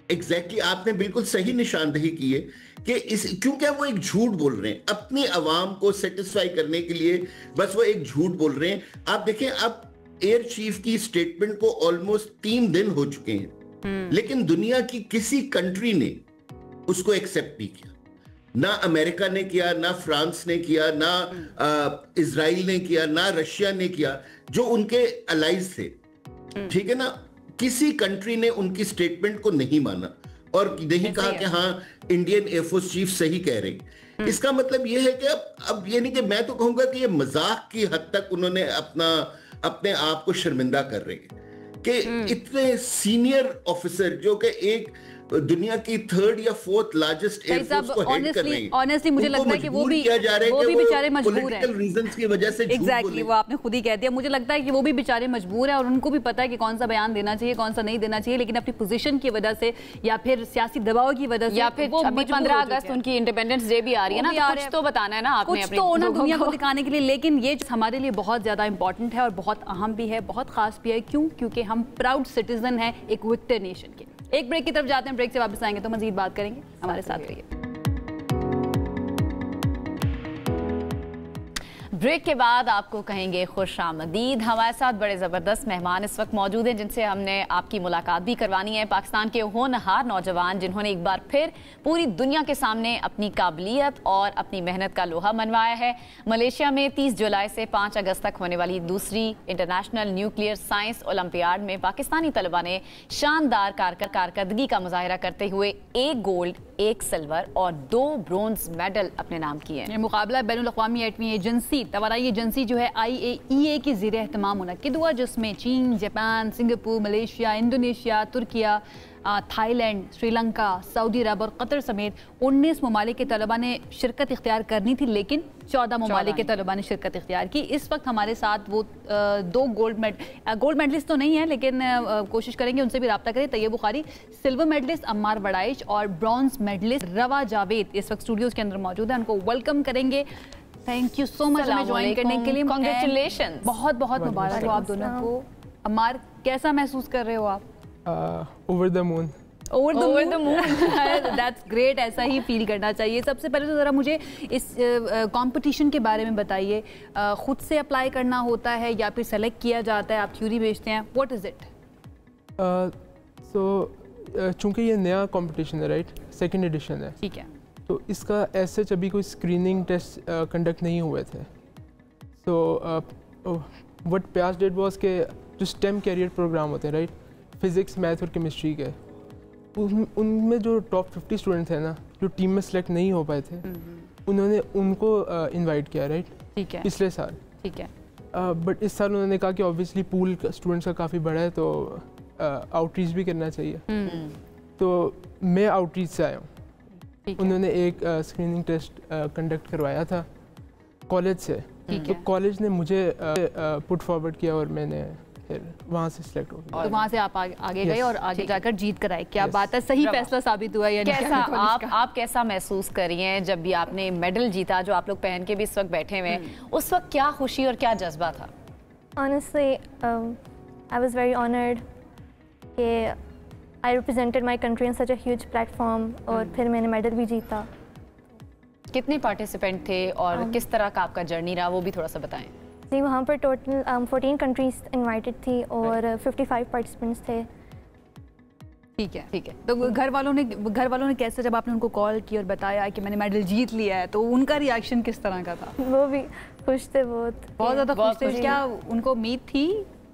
एग्जैक्टली आपने बिल्कुल सही निशानदेही की है कि क्योंकि वो एक झूठ बोल रहे हैं अपनी आवाम को सेटिस्फाई करने के लिए, बस वो एक झूठ बोल रहे हैं। आप देखें, अब एयर चीफ की स्टेटमेंट को ऑलमोस्ट 3 दिन हो चुके हैं, लेकिन दुनिया की किसी कंट्री ने उसको एक्सेप्ट नहीं किया। ना अमेरिका ने किया, ना फ्रांस ने किया, ना इजराइल ने किया, ना रशिया ने किया, जो उनके अलाइज थे। ठीक है ना, किसी कंट्री ने उनकी स्टेटमेंट को नहीं माना और नहीं कहा कि हाँ, इंडियन एयरफोर्स चीफ सही कह रहे हैं। इसका मतलब यह है कि अब ये नहीं कि मैं तो कहूंगा कि ये मजाक की हद तक उन्होंने अपने आप को शर्मिंदा कर रहे हैं कि इतने सीनियर ऑफिसर जो कि एक दुनिया की 3rd या 4th लार्जेस्ट एयरफोर्स को हेड कर रही है। ऑनेस्टली मुझे लगता है कि वो भी बेचारे मजबूर हैं पॉलिटिकल रीजंस की वजह से। एग्जैक्टली, वो आपने खुद ही कह दिया। मुझे लगता है कि वो भी बेचारे मजबूर हैं और उनको भी पता है कि कौन सा बयान देना चाहिए, कौन सा नहीं देना चाहिए, लेकिन अपनी पोजीशन की वजह से या फिर सियासी दबाव की वजह से, या फिर वो 15 अगस्त उनकी इंडिपेंडेंस डे भी आ रही है ना, कुछ तो बताना है ना आपने, कुछ तो होना दुनिया को दिखाने के लिए। लेकिन ये हमारे लिए बहुत ज्यादा इंपॉर्टेंट है और बहुत अहम भी है, बहुत खास भी है। क्यों? क्योंकि हम प्राउड सिटीजन हैं एक विक्टर नेशन के। एक ब्रेक की तरफ जाते हैं, ब्रेक से वापस आएंगे तो मजीद बात करेंगे। हमारे साथ रहिए। ब्रेक के बाद आपको कहेंगे खुशामदीद। हमारे साथ बड़े ज़बरदस्त मेहमान इस वक्त मौजूद हैं जिनसे हमने आपकी मुलाकात भी करवानी है। पाकिस्तान के होनहार नौजवान जिन्होंने एक बार फिर पूरी दुनिया के सामने अपनी काबिलियत और अपनी मेहनत का लोहा मनवाया है। मलेशिया में 30 जुलाई से 5 अगस्त तक होने वाली दूसरी इंटरनेशनल न्यूक्लियर साइंस ओलंपियाड में पाकिस्तानी तलबा ने शानदार कारकर्दगी का मुजाहरा करते हुए 1 गोल्ड, 1 सिल्वर और 2 ब्रोंज मेडल अपने नाम किए। ये मुकाबला बैनुल अक़वामी एटमी एजेंसी तवानाई एजेंसी जो है IAEA की ज़ेर एहतमाम मुनक्किद हुआ, जिसमें चीन, Japan, Singapore, Malaysia, Indonesia, Turkiye, Thailand, Sri Lanka, Saudi Arab और कतर समेत 19 ममालिक के तलबा ने शिरकत इख्तियार करनी थी, लेकिन 14 ममालिक के तलबा ने शिरकत इख्तियार की। इस वक्त हमारे साथ वो 2 गोल्ड मेडलिस्ट तो नहीं है, लेकिन कोशिश करेंगे उनसे भी रब्ता करें। तैयब बुखारी, सिल्वर मेडलिस्ट अम्मार बड़ाइश और ब्रॉन्ज मेडलिस्ट रवा जावेद इस वक्त स्टूडियोज के अंदर मौजूद है। उनको वेलकम करेंगे। थैंक यू सो मच हमें ज्वाइन करने के लिए। कांग्रेचुलेशन, बहुत बहुत मुबारक हो आप दोनों को। अम्मार, कैसा महसूस कर रहे हो आप? Over the moon. Over the moon, that's great. ऐसा ही फील करना चाहिए। सबसे पहले तो ज़रा मुझे इस कंपटीशन के बारे में बताइए। खुद से अप्लाई करना होता है या फिर सेलेक्ट किया जाता है? आप थ्योरी भेजते हैं, व्हाट इज़ इट? चूँकि ये नया कंपटीशन है, राइट, 2nd एडिशन है, ठीक है, तो इसका ऐसे अभी कोई स्क्रीनिंग टेस्ट कंडक्ट नहीं हुए थे। So what past date was के जो स्टेम कैरियर प्रोग्राम होते हैं, राइट, फिज़िक्स, मैथ और केमिस्ट्री के, उनमें जो टॉप 50 स्टूडेंट थे ना, जो टीम में सेलेक्ट नहीं हो पाए थे, उन्होंने उनको इनवाइट किया, राइट, ठीक है, पिछले साल। ठीक है। बट इस साल उन्होंने कहा कि ऑब्वियसली पूल स्टूडेंट्स का काफ़ी बड़ा है तो आउटरीच भी करना चाहिए। तो मैं आउटरीच से आया हूँ। उन्होंने एक स्क्रीनिंग टेस्ट कंडक्ट करवाया था कॉलेज से, तो कॉलेज ने मुझे पुट फॉरवर्ड किया और मैंने फिर वहाँ से सिलेक्ट हो गया। तो वहाँ से आप आगे गए और आगे जाकर जीत कर आए। क्या बात है, सही फैसला साबित हुआ। यानी कैसा आप कैसा महसूस कर रही हैं जब भी आपने मेडल जीता, जो आप लोग पहन के भी इस वक्त बैठे हुए हैं, उस वक्त क्या खुशी और क्या जज्बा था? Honestly, I was very honored कि I represented my country on such a huge platform और फिर मैंने मेडल भी जीता। कितने पार्टिसिपेंट थे और किस तरह का आपका जर्नी रहा, वो भी थोड़ा सा बताएं। जी, वहाँ पर टोटल 14 कंट्रीज इनवाइटेड थी और 55 पार्टिसिपेंट्स थे। ठीक है, ठीक है। तो घर वालों ने कैसे, जब आपने उनको कॉल किया और बताया कि मैंने मेडल जीत लिया है, तो उनका रिएक्शन किस तरह का था? वो भी खुश थे, बहुत ज़्यादा खुश थे। क्या उनको उम्मीद थी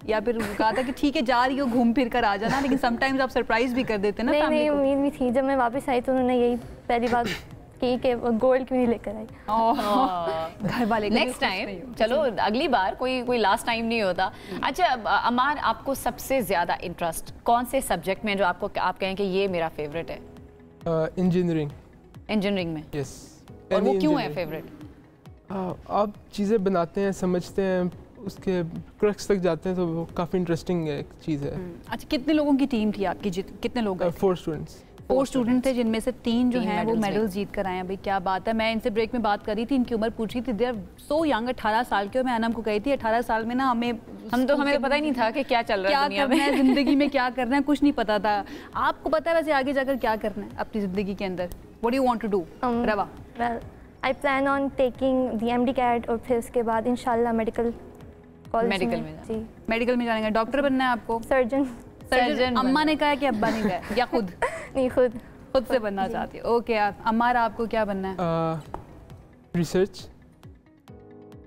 या फिर कहा था कि ठीक है जा रही हो घूम फिर कर आ जाना, लेकिन समटाइम्स आप सरप्राइज भी कर देते ना? नहीं, उम्मीद भी थी। जब मैं वापस आई तो उन्होंने यही पहली बात की कि गोल्ड क्यों नहीं लेकर आई। घर वाले नेक्स्ट टाइम, चलो अगली बार, कोई लास्ट टाइम नहीं होता। अच्छा अमार, आपको सबसे ज्यादा इंटरेस्ट कौन से सब्जेक्ट में, जो आप कहें कि ये मेरा फेवरेट है? इंजीनियरिंग में। यस। और वो क्यों है फेवरेट? आप चीज़ें बनाते हैं, समझते हैं, उसके क्रक्स तक जाते हैं, तो वो काफ़ी इंटरेस्टिंग एक चीज़ है। अच्छा, कितने लोगों की टीम थी आपकी? कितने लोग? 4 स्टूडेंट्स। 4 स्टूडेंट थे, जिनमें से 3 जो हैं वो मेडल जीत कर आए हैं। भाई क्या बात है। मैं इनसे ब्रेक में बात कर रही थी, इनकी उम्र पूछ रही थी, दे आर सो यंग, 18 साल के। मैं अनम को कही थी 18 साल में ना हमें तो पता ही नहीं था कि क्या चल रहा है दुनिया में, जिंदगी में क्या करना है, कुछ नहीं पता था। आपको पता है वैसे आगे जाकर क्या करना है अपनी जिंदगी के अंदर? What do you want to do? Rava? Well, I plan on taking the MD CAT और फिर उसके बाद इंशाल्लाह मेडिकल में। मेडिकल में जाएंगे। डॉक्टर बनना है आपको? सर्जन। अम्मा ने कहा कि अब्बा ने कहा या खुद? नहीं, खुद से बनना चाहती है। ओके, अम्मार आपको क्या बनना है? रिसर्च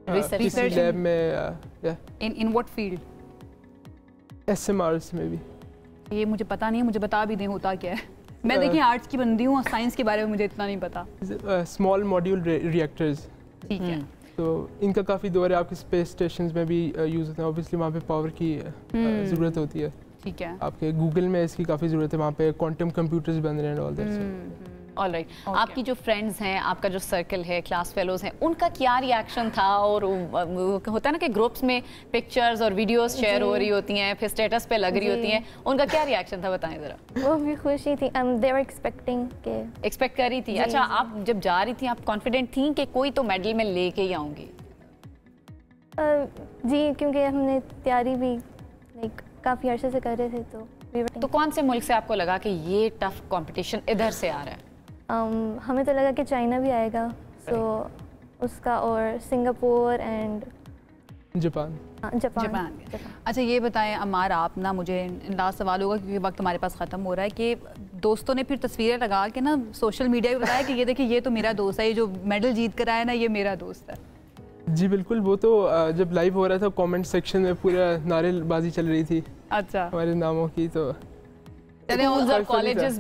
लैब में। In what field? SMRs में भी। ये मुझे पता नहीं है, मुझे बता भी दें होता क्या है। मैं देखिए आर्ट्स की बंदी हूँ और साइंस के बारे में मुझे इतना नहीं पता। Small module reactors. ठीक है। तो इनका काफ़ी दौर है, आपके स्पेस स्टेशंस में भी यूज़ होते हैं। ऑब्वियसली वहाँ पे पावर की ज़रूरत होती है। ठीक है। आपके गूगल में इसकी काफ़ी ज़रूरत है, वहाँ पे क्वांटम कंप्यूटर्स बन रहे हैं ऑल दैट। ऑलराइट। आपकी जो फ्रेंड्स हैं, आपका जो सर्कल है, क्लास फेलोज हैं, उनका क्या रिएक्शन था? और होता है ना कि ग्रुप्स में पिक्चर्स और वीडियोस शेयर हो रही होती हैं, फिर स्टेटस पे लग रही होती हैं, उनका क्या रिएक्शन था, बताएं ज़रा। वो भी खुशी थी। दे वर एक्सपेक्टिंग के एक्सपेक्ट कर रही थी। अच्छा, आप जब जा रही थी, आप कॉन्फिडेंट थी कि कोई तो मेडल में लेके ही आऊँगी? जी, क्योंकि हमने तैयारी भी लाइक काफ़ी अर्से से कर रहे थे। तो कौन से मुल्क से आपको लगा कि ये टफ कंपटीशन इधर से आ रहा है? हमें तो लगा कि चाइना भी आएगा, सो उसका, और सिंगापुर एंड जापान। अच्छा ये बताएं अमार, आप ना, मुझे लास्ट सवाल होगा क्योंकि वक्त हमारे पास ख़त्म हो रहा है, कि दोस्तों ने फिर तस्वीरें लगा के ना सोशल मीडिया पे बताया कि ये देखिए ये तो मेरा दोस्त है, ये जो मेडल जीत कर आया ना ये मेरा दोस्त है। जी बिल्कुल, वो तो जब लाइव हो रहा था कमेंट सेक्शन में पूरा नारेबाजी चल रही थी। अच्छा, हमारे नामों की। तो कॉलेजेस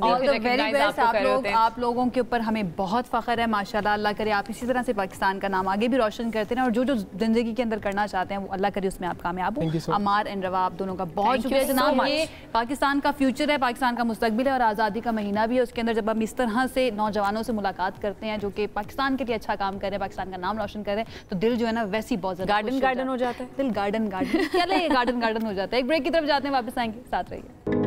आप लोगों के ऊपर हमें बहुत फख्र है माशाल्लाह। अल्लाह करे आप इसी तरह से पाकिस्तान का नाम आगे भी रोशन करते हैं, और जो जिंदगी के अंदर करना चाहते हैं वो अल्लाह करे उसमें आप कामयाब हो। अमार एंड रवा, आप दोनों का बहुत शुक्रिया जनाब। ये पाकिस्तान का फ्यूचर है, पाकिस्तान का मुस्तकबिल है, और आज़ादी का महीना भी है। उसके अंदर जब हम इस तरह से नौजवानों से मुलाकात करते हैं जो कि पाकिस्तान के लिए अच्छा काम कर रहे हैं, पाकिस्तान का नाम रोशन कर रहे हैं, तो दिल जो है ना वैसी बहुत ज़्यादा गार्डन हो जाता है। दिल गार्डन गार्डन हो जाता है। एक ब्रेक की तरफ जाते हैं, वापस आएंगे, साथ रहिए।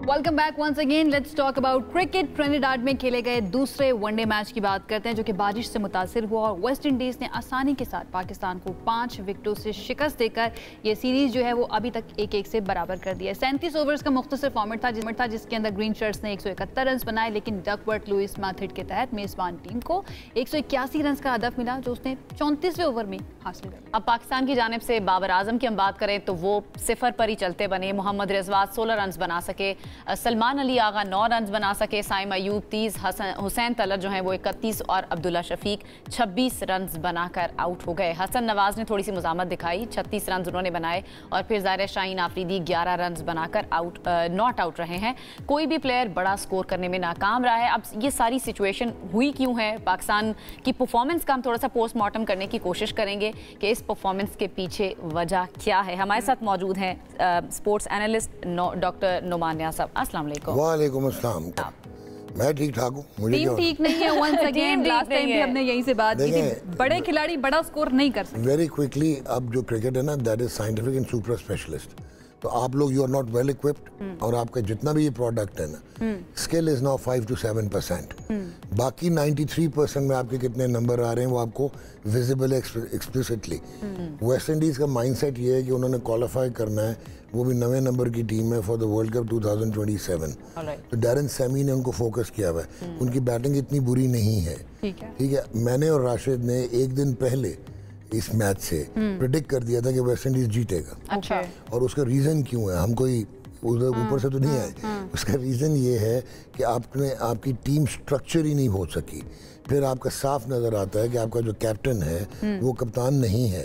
Welcome back once again. Let's talk about cricket. Trinidad में खेले गए दूसरे वनडे मैच की बात करते हैं जो कि बारिश से मुतासिर हुआ, और वेस्ट इंडीज़ ने आसानी के साथ पाकिस्तान को 5 विकेटों से शिकस्त देकर ये सीरीज़ जो है वो अभी तक 1-1 से बराबर कर दिया। 37 ओवर्स का मुख्तसर फॉर्मेट था जिसके अंदर ग्रीन शर्ट्स ने 171 रन बनाए, लेकिन डकवर्थ लुइस मेथड के तहत मेज़बान टीम को 181 रन का हदफ मिला जो उसने 34वें ओवर में हासिल किया। अब पाकिस्तान की जानिब से बाबर आजम की हम बात करें तो वो 0 पर ही चलते बने। मोहम्मद रिजवान 16 रन बना सके, सलमान अली आगा 9 रन बना सके, साइम अयूब 30, हुसैन तलत जो है वो 31 और अब्दुल्ला शफीक 26 रन बनाकर आउट हो गए। हसन नवाज ने थोड़ी सी मुजामत दिखाई, 36 रन उन्होंने बनाए और फिर ज़ाहिर शाहीन आफरीदी 11 रन बनाकर नॉट आउट रहे हैं। कोई भी प्लेयर बड़ा स्कोर करने में नाकाम रहा है। अब ये सारी सिचुएशन हुई क्यों है, पाकिस्तान की परफॉर्मेंस का हम थोड़ा सा पोस्टमार्टम करने की कोशिश करेंगे कि इस परफॉर्मेंस के पीछे वजह क्या है। हमारे साथ मौजूद हैं स्पोर्ट्स एनालिस्ट डॉक्टर नुमान नियाज़ साहब। अस्सलाम वालेकुम। वालेकुम अस्सलाम। मैं ठीक ठाक हूँ। टीम ठीक नहीं है। वंस अगेन लास्ट टाइम भी हमने यहीं से बात की थी, बड़े खिलाड़ी बड़ा स्कोर नहीं कर सकते। वेरी क्विकली, अब जो क्रिकेट है ना, that is scientific and super specialist. तो आप लोग you are not well equipped और आपका जितना भी ये प्रोडक्ट है ना, स्किल इज नाउ 5 to 7%। बाकी 93% में आपके कितने नंबर आ रहे हैं वो आपको विजिबल है एक्सप्लिसिटली। वेस्ट इंडीज का माइंडसेट ये है कि उन्होंने क्वालिफाई करना है, वो भी 9वें नंबर की टीम है फॉर द वर्ल्ड कप 2027। तो डैरन सैमी ने उनको फोकस किया हुआ है। उनकी बैटिंग इतनी बुरी नहीं है, ठीक है। मैंने और राशिद ने एक दिन पहले इस मैच से प्रेडिक्ट कर दिया था कि वेस्ट इंडीज जीतेगा। अच्छा। और उसका रीज़न क्यों है, हम कोई उधर ऊपर से तो नहीं आए। उसका रीज़न ये है कि आपकी टीम स्ट्रक्चर ही नहीं हो सकी। फिर आपका साफ नज़र आता है कि आपका जो कैप्टन है वो कप्तान नहीं है,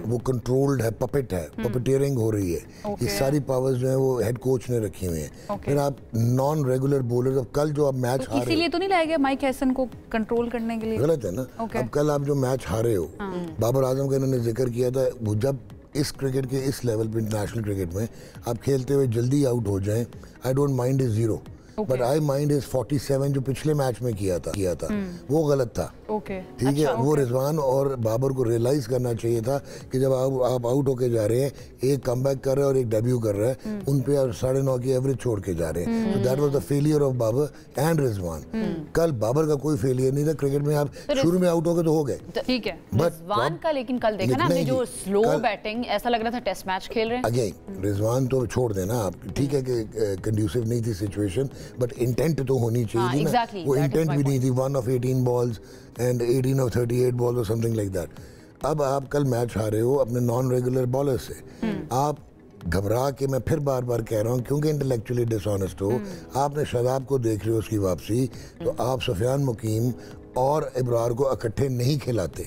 वो कंट्रोल्ड है, पपेट है, पपेटियरिंग हो रही है। ये सारी पावर्स जो है वो हेड कोच ने रखी हुई हैं। फिर आप नॉन रेगुलर बॉलर, अब कल जो आप मैच हारे, इसीलिए तो नहीं लाया गया माइक हैसन को कंट्रोल करने के लिए। गलत है ना। अब कल आप जो मैच हारे हो, बाबर आजम का इन्होंने जिक्र किया था, वो जब इस क्रिकेट के इस लेवल पे, इंटरनेशनल क्रिकेट में आप खेलते हुए जल्दी आउट हो जाएं, I don't mind is 0, but I mind is 47 जो पिछले मैच में किया था वो गलत था। ठीक है। वो रिजवान और बाबर को रियलाइज करना चाहिए था कि जब आप आउट होके जा रहे हैं, एक कमबैक कर रहे हैं और एक डेब्यू कर रहा है, उन पे आप 9.5 की एवरेज छोड़ के जा रहे हैं। तो that was the failure of Babar and Rizwan. कल बाबर का कोई फेलियर नहीं था। क्रिकेट में आप शुरू में आउट हो गए तो हो गए, ठीक है। रिजवान का लेकिन कल देखा ना हमने, जो स्लो बैटिंग, ऐसा लग रहा था टेस्ट मैच खेल रहे हैं। अगेन रिजवान तो छोड़ देना आप, ठीक है कि कंड्यूसिव नहीं थी सिचुएशन, बट इंटेंट तो होनी चाहिए थी ना। वो इंटेंट भी नहीं थी। 1 of 18 balls and 18 of 38 balls or something like that। अब आप कल मैच हारे हो अपने नॉन रेगुलर बॉलर से। आप घबरा के, मैं फिर बार बार कह रहा हूँ क्योंकि इंटेलेक्चुअली डिसऑनेस्ट हो, आपने शादाब को देख रहे हो उसकी वापसी, तो आप सुफियान मुकीम और इब्रार को इकट्ठे नहीं खिलाते।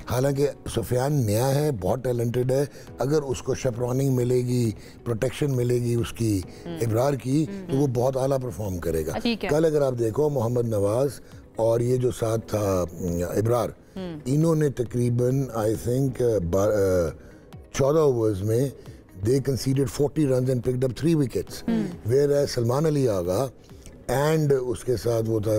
हालांकि सुफियान नया है, बहुत टैलेंटेड है, अगर उसको शेपरॉनिंग मिलेगी, प्रोटेक्शन मिलेगी उसकी इब्रार की, तो वो बहुत आला परफॉर्म करेगा। कल अगर आप देखो मोहम्मद नवाज और ये जो साथ था इब्रार, इन्होंने तकरीबन आई थिंक 14 ओवर्स में they considered 40 runs and picked up 3 wickets. Where Salman Ali Agha and उसके साथ वो था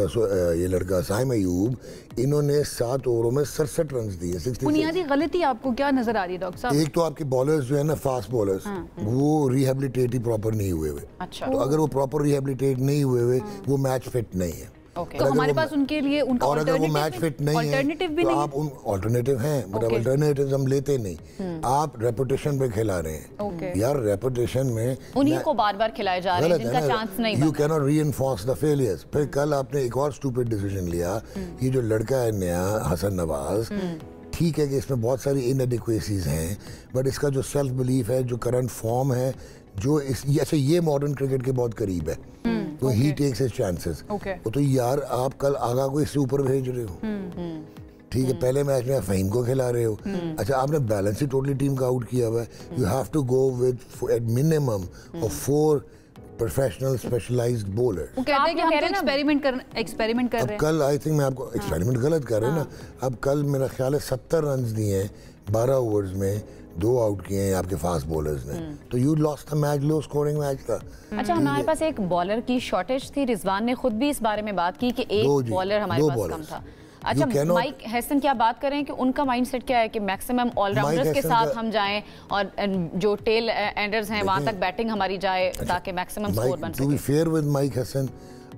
ये लड़का साइम अयूब, इन्होंने 7 ओवरों में 67 रन दिए। 66। बुनियादी गलती आपको क्या नजर आ रही है डॉक्टर साहब? एक तो आपके बॉलर्स जो है ना, फास्ट बॉलर्स, वो रिहेबिलिटेट ही प्रॉपर नहीं हुए। अच्छा। तो अगर वो प्रॉपर रिहेबिलिटेट नहीं हुए, वो मैच फिट नहीं है। तो हमारे पास उनके लिए उनका और अगर वो मैच फिट नहीं है तो आप उन अल्टरनेटिव हैं, मतलब अल्टरनेटिव हम लेते नहीं। आप रेपुटेशन पे खिला रहे हैं यार, रेपुटेशन में उन्हीं को बार-बार खिलाए जा रहे हैं जिनका चांस नहीं। You can not reinforce the failures. फिर कल आपने एक और स्टूपिड डिसीजन लिया, ये जो लड़का है नया हसन नवाज, ठीक है कि इसमें बहुत सारी इनएडिक्वेसीज हैं, बट इसका जो सेल्फ बिलीफ है, जो करंट फॉर्म है, जो अच्छा ये मॉडर्न क्रिकेट के बहुत करीब है, तो ही टेक्स हिज चांसेस। तो यार आप कल आगा को इससे ऊपर भेज रहे हो, ठीक है। पहले मैच में आप फहीम को खिला रहे हो। अच्छा, आपने बैलेंस ही टोटली टीम का आउट किया हुआ है। You have to go with at minimum of 4 professional specialised bowler. वो कहते हैं कि हम तो एक्सपेरिमेंट कर रहे हैं। कल आई थिंक मैं आपको एक्सपेरिमेंट गलत कर रहे हैं ना। अब कल मेरा ख्याल है 70 रन दिए हैं 12 ओवर्स में, 2 आउट किए हैं आपके फास्ट बॉलर्स ने, तो you lost the match, low scoring match था। अच्छा, हमारे पास एक बॉलर की शॉर्टेज थी। रिजवान ने खुद भी इस बारे में बात की कि एक बॉलर हमारे पास कम था। अच्छा, माइक हैसन क्या बात करें कि उनका माइंडसेट क्या है कि मैक्सिमम ऑलराउंडर्स के साथ हम जाएं और जो टेल एंडर्स हैं वहां तक बैटिंग हमारी जाए ताकि मैक्सिमम स्कोर बन सके। To be fair with Mike Hesson,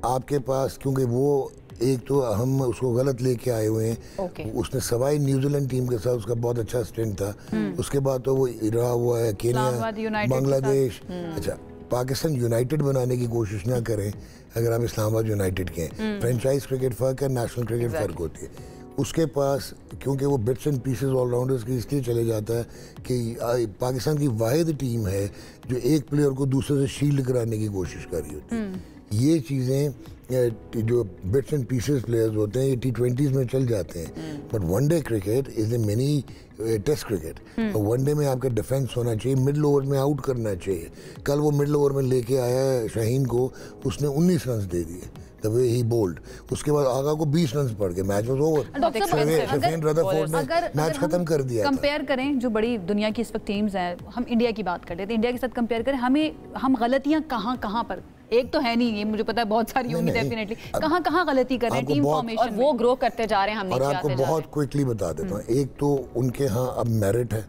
आपके पास, क्योंकि वो एक तो हम उसको गलत लेके आए हुए हैं। उसने सवाई न्यूजीलैंड टीम के साथ उसका बहुत अच्छा स्टेंट था। उसके बाद तो वो रहा हुआ है केन्या, बांग्लादेश। अच्छा, पाकिस्तान यूनाइटेड बनाने की कोशिश ना करें अगर आप इस्लामाबाद यूनाइटेड के हैं। फ्रेंचाइज क्रिकेट फर्क है, नेशनल क्रिकेट फर्क होती है। उसके पास क्योंकि वो बिट्स एंड पीसेस ऑलराउंडर्स की इसलिए चले जाता है कि पाकिस्तान की वाहिद टीम है जो एक प्लेयर को दूसरे से शील्ड कराने की कोशिश कर रही होती है। ये चीज़ें जो बिट्स एंड पीसेस प्लेयर्स होते हैं ये T20s में चल जाते हैं, but one day cricket is a mini test cricket. और वनडे में आपका डिफेंस होना चाहिए, मिडिल ओवर में आउट करना चाहिए। कल वो मिडिल ओवर में लेके आया है शाहीन को, उसने 19 रन दे दिए द वे ही बोल्ड। उसके बाद आगा को 20 रन पड़ गए, match was over. Sherfane Rutherford ने मैच खत्म कर दिया। कंपेयर करें जो बड़ी दुनिया की इस वक्त टीम्स हैं, हम इंडिया की बात करते थे, इंडिया के साथ कंपेयर करें, हम गलतियां कहाँ पर, एक तो है नहीं, ये मुझे पता है बहुत सारी होंगी डेफिनेटली, कहाँ गलती कर रहे हैं टीम फॉर्मेशन और वो ग्रो करते जा रहे हैं। हम और आपको बहुत क्विकली बता देता हूँ, एक तो उनके यहाँ अब मेरिट है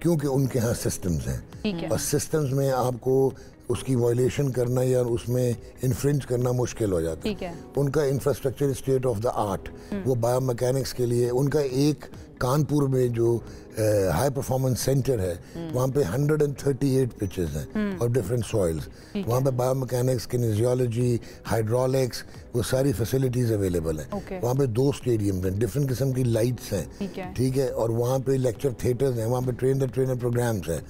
क्योंकि उनके यहाँ सिस्टम्स हैं, और सिस्टम्स में आपको उसकी वायलेशन करना या उसमें इन्फ्रिंज करना मुश्किल हो जाता है। उनका infrastructure state of the art, वो बायोमैकेनिक्स के लिए उनका एक कानपुर में जो हाई परफॉर्मेंस सेंटर है वहाँ पे 138 पिचेस हैं और डिफरेंट सॉइल्स। वहाँ पे बायोमैकेनिक्स, किनेजियोलॉजी, हाइड्रोलिक्स, वो सारी फैसिलिटीज़ अवेलेबल हैं। वहाँ पे 2 स्टेडियम्स हैं, डिफरेंट किस्म की लाइट्स हैं, ठीक है, और वहाँ पे लेक्चर थिएटर्स हैं, वहाँ पे ट्रेन द ट्रेनर प्रोग्राम्स हैं।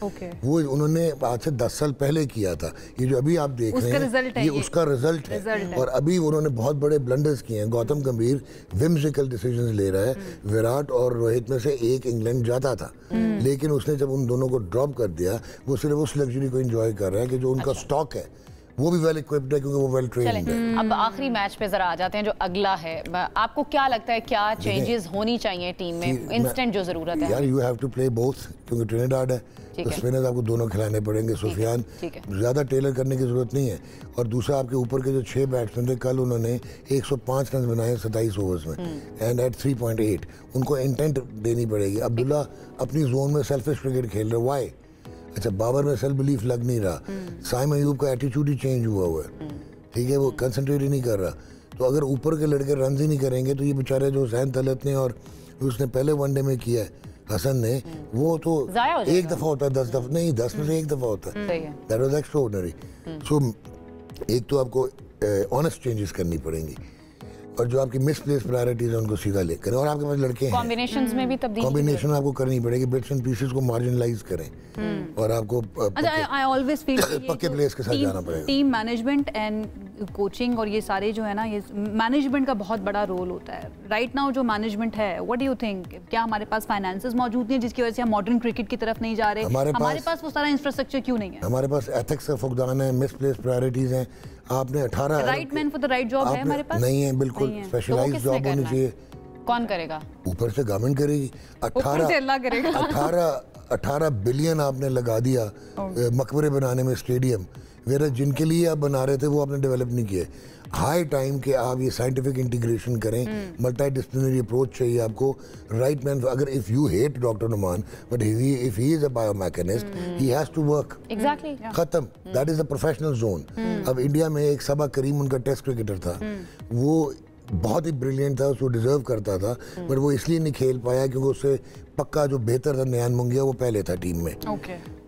वो उन्होंने आज से 10 साल पहले किया था। ये जो अभी आप देख रहे हैं ये उसका रिजल्ट है। और अभी उन्होंने बहुत बड़े ब्लंडर्स किए हैं। गौतम गंभीर विम्सिकल डिसीजंस ले रहा है, विराट और रोहित में से एक इंग्लैंड जाता था, लेकिन उसने जब उन दोनों को ड्रॉप कर दिया, वो सिर्फ उस लग्जरी को एंजॉय कर रहा है कि जो उनका स्टॉक है वो भी वेल इक्विप्ड है क्योंकि वो वेल ट्रेन्ड है। अब आखिरी मैच पे जरा आ जाते हैं जो अगला है। आपको क्या लगता है क्या चेंजेस होनी चाहिए टीम में, इंस्टेंट जो जरूरत है? यार you have to play both, क्योंकि ट्रिनिडाड है तो स्पिनर्स आपको दोनों खिलाने पड़ेंगे। सुफियान ज़्यादा टेलर करने की ज़रूरत नहीं है। और दूसरा आपके ऊपर के जो 6 बैट्समैन थे, कल उन्होंने 105 रन बनाए 27 ओवर्स में एंड एट 3.8, उनको इंटेंट देनी पड़ेगी। अब्दुल्ला अपनी जोन में सेल्फिश क्रिकेट खेल रहे, वाई? अच्छा, बाबर में सेल्फ बिलीफ लग नहीं रहा, साइम अयूब का एटीट्यूड ही चेंज हुआ है, ठीक है, वो कंसंट्रेट ही नहीं कर रहा। तो अगर ऊपर के लड़के रन ही नहीं करेंगे तो ये बेचारे जो हुसैन तलत ने और उसने पहले वनडे में किया है हसन ने, वो तो एक दफ़ा होता है, 10 दफ़ा नहीं, 10 में से एक दफ़ा होता है। That was extraordinary. सो एक तो आपको ऑनेस्ट चेंजेस करनी पड़ेंगी और जो आपकी मिसप्लेस प्रायोरिटीज है उनको सीधा लेकर, और आपके पास लड़के हैं, कॉम्बिनेशंस में भी तब्दीली, कॉम्बिनेशन आपको करनी पड़ेगी, बिट्स एंड पीसेस को मार्जिनलाइज करें और आपको आई ऑलवेज फील पक्के प्लेयर्स के साथ जाना पड़ेगा। टीम मैनेजमेंट एंड कोचिंग और ये सारे जो है ना, ये मैनेजमेंट का बहुत बड़ा रोल होता है। राइट नाउ जो मैनेजमेंट है, व्हाट डू यू थिंक, क्या हमारे पास फाइनेंसेस मौजूद नहीं जिसकी वजह से हम मॉडर्न क्रिकेट की तरफ नहीं जा रहे? हमारे पास वो सारा इंफ्रास्ट्रक्चर क्यों नहीं है? हमारे पास एथिक्स का फुकदान है, मिसप्लेस प्रायोरिटीज हैं। आपने 18 right man for the right job है हमारे पास नहीं है, बिल्कुल स्पेशलाइज्ड जॉब होनी चाहिए। कौन करेगा? ऊपर से गवर्नमेंट करेगी। 18 बिलियन आपने लगा दिया मकबरे बनाने में, स्टेडियम, वेरा जिनके लिए आप बना रहे थे वो आपने डेवलप नहीं किए। हाई टाइम के आप ये साइंटिफिक इंटीग्रेशन करें, मल्टी डिसिप्लिनरी अप्रोच चाहिए आपको। राइट मैन, अगर if you hate doctor Numan but if he is a biomechanist he has to work, exactly, खत्म, that is the professional zone. अब इंडिया में एक सबा करीम उनका टेस्ट क्रिकेटर था, वो बहुत ही ब्रिलियंट था, उसको डिजर्व करता था, बट वो इसलिए नहीं खेल पाया क्योंकि उससे पक्का जो बेहतर था नयान मुंगिया, वो पहले था टीम में।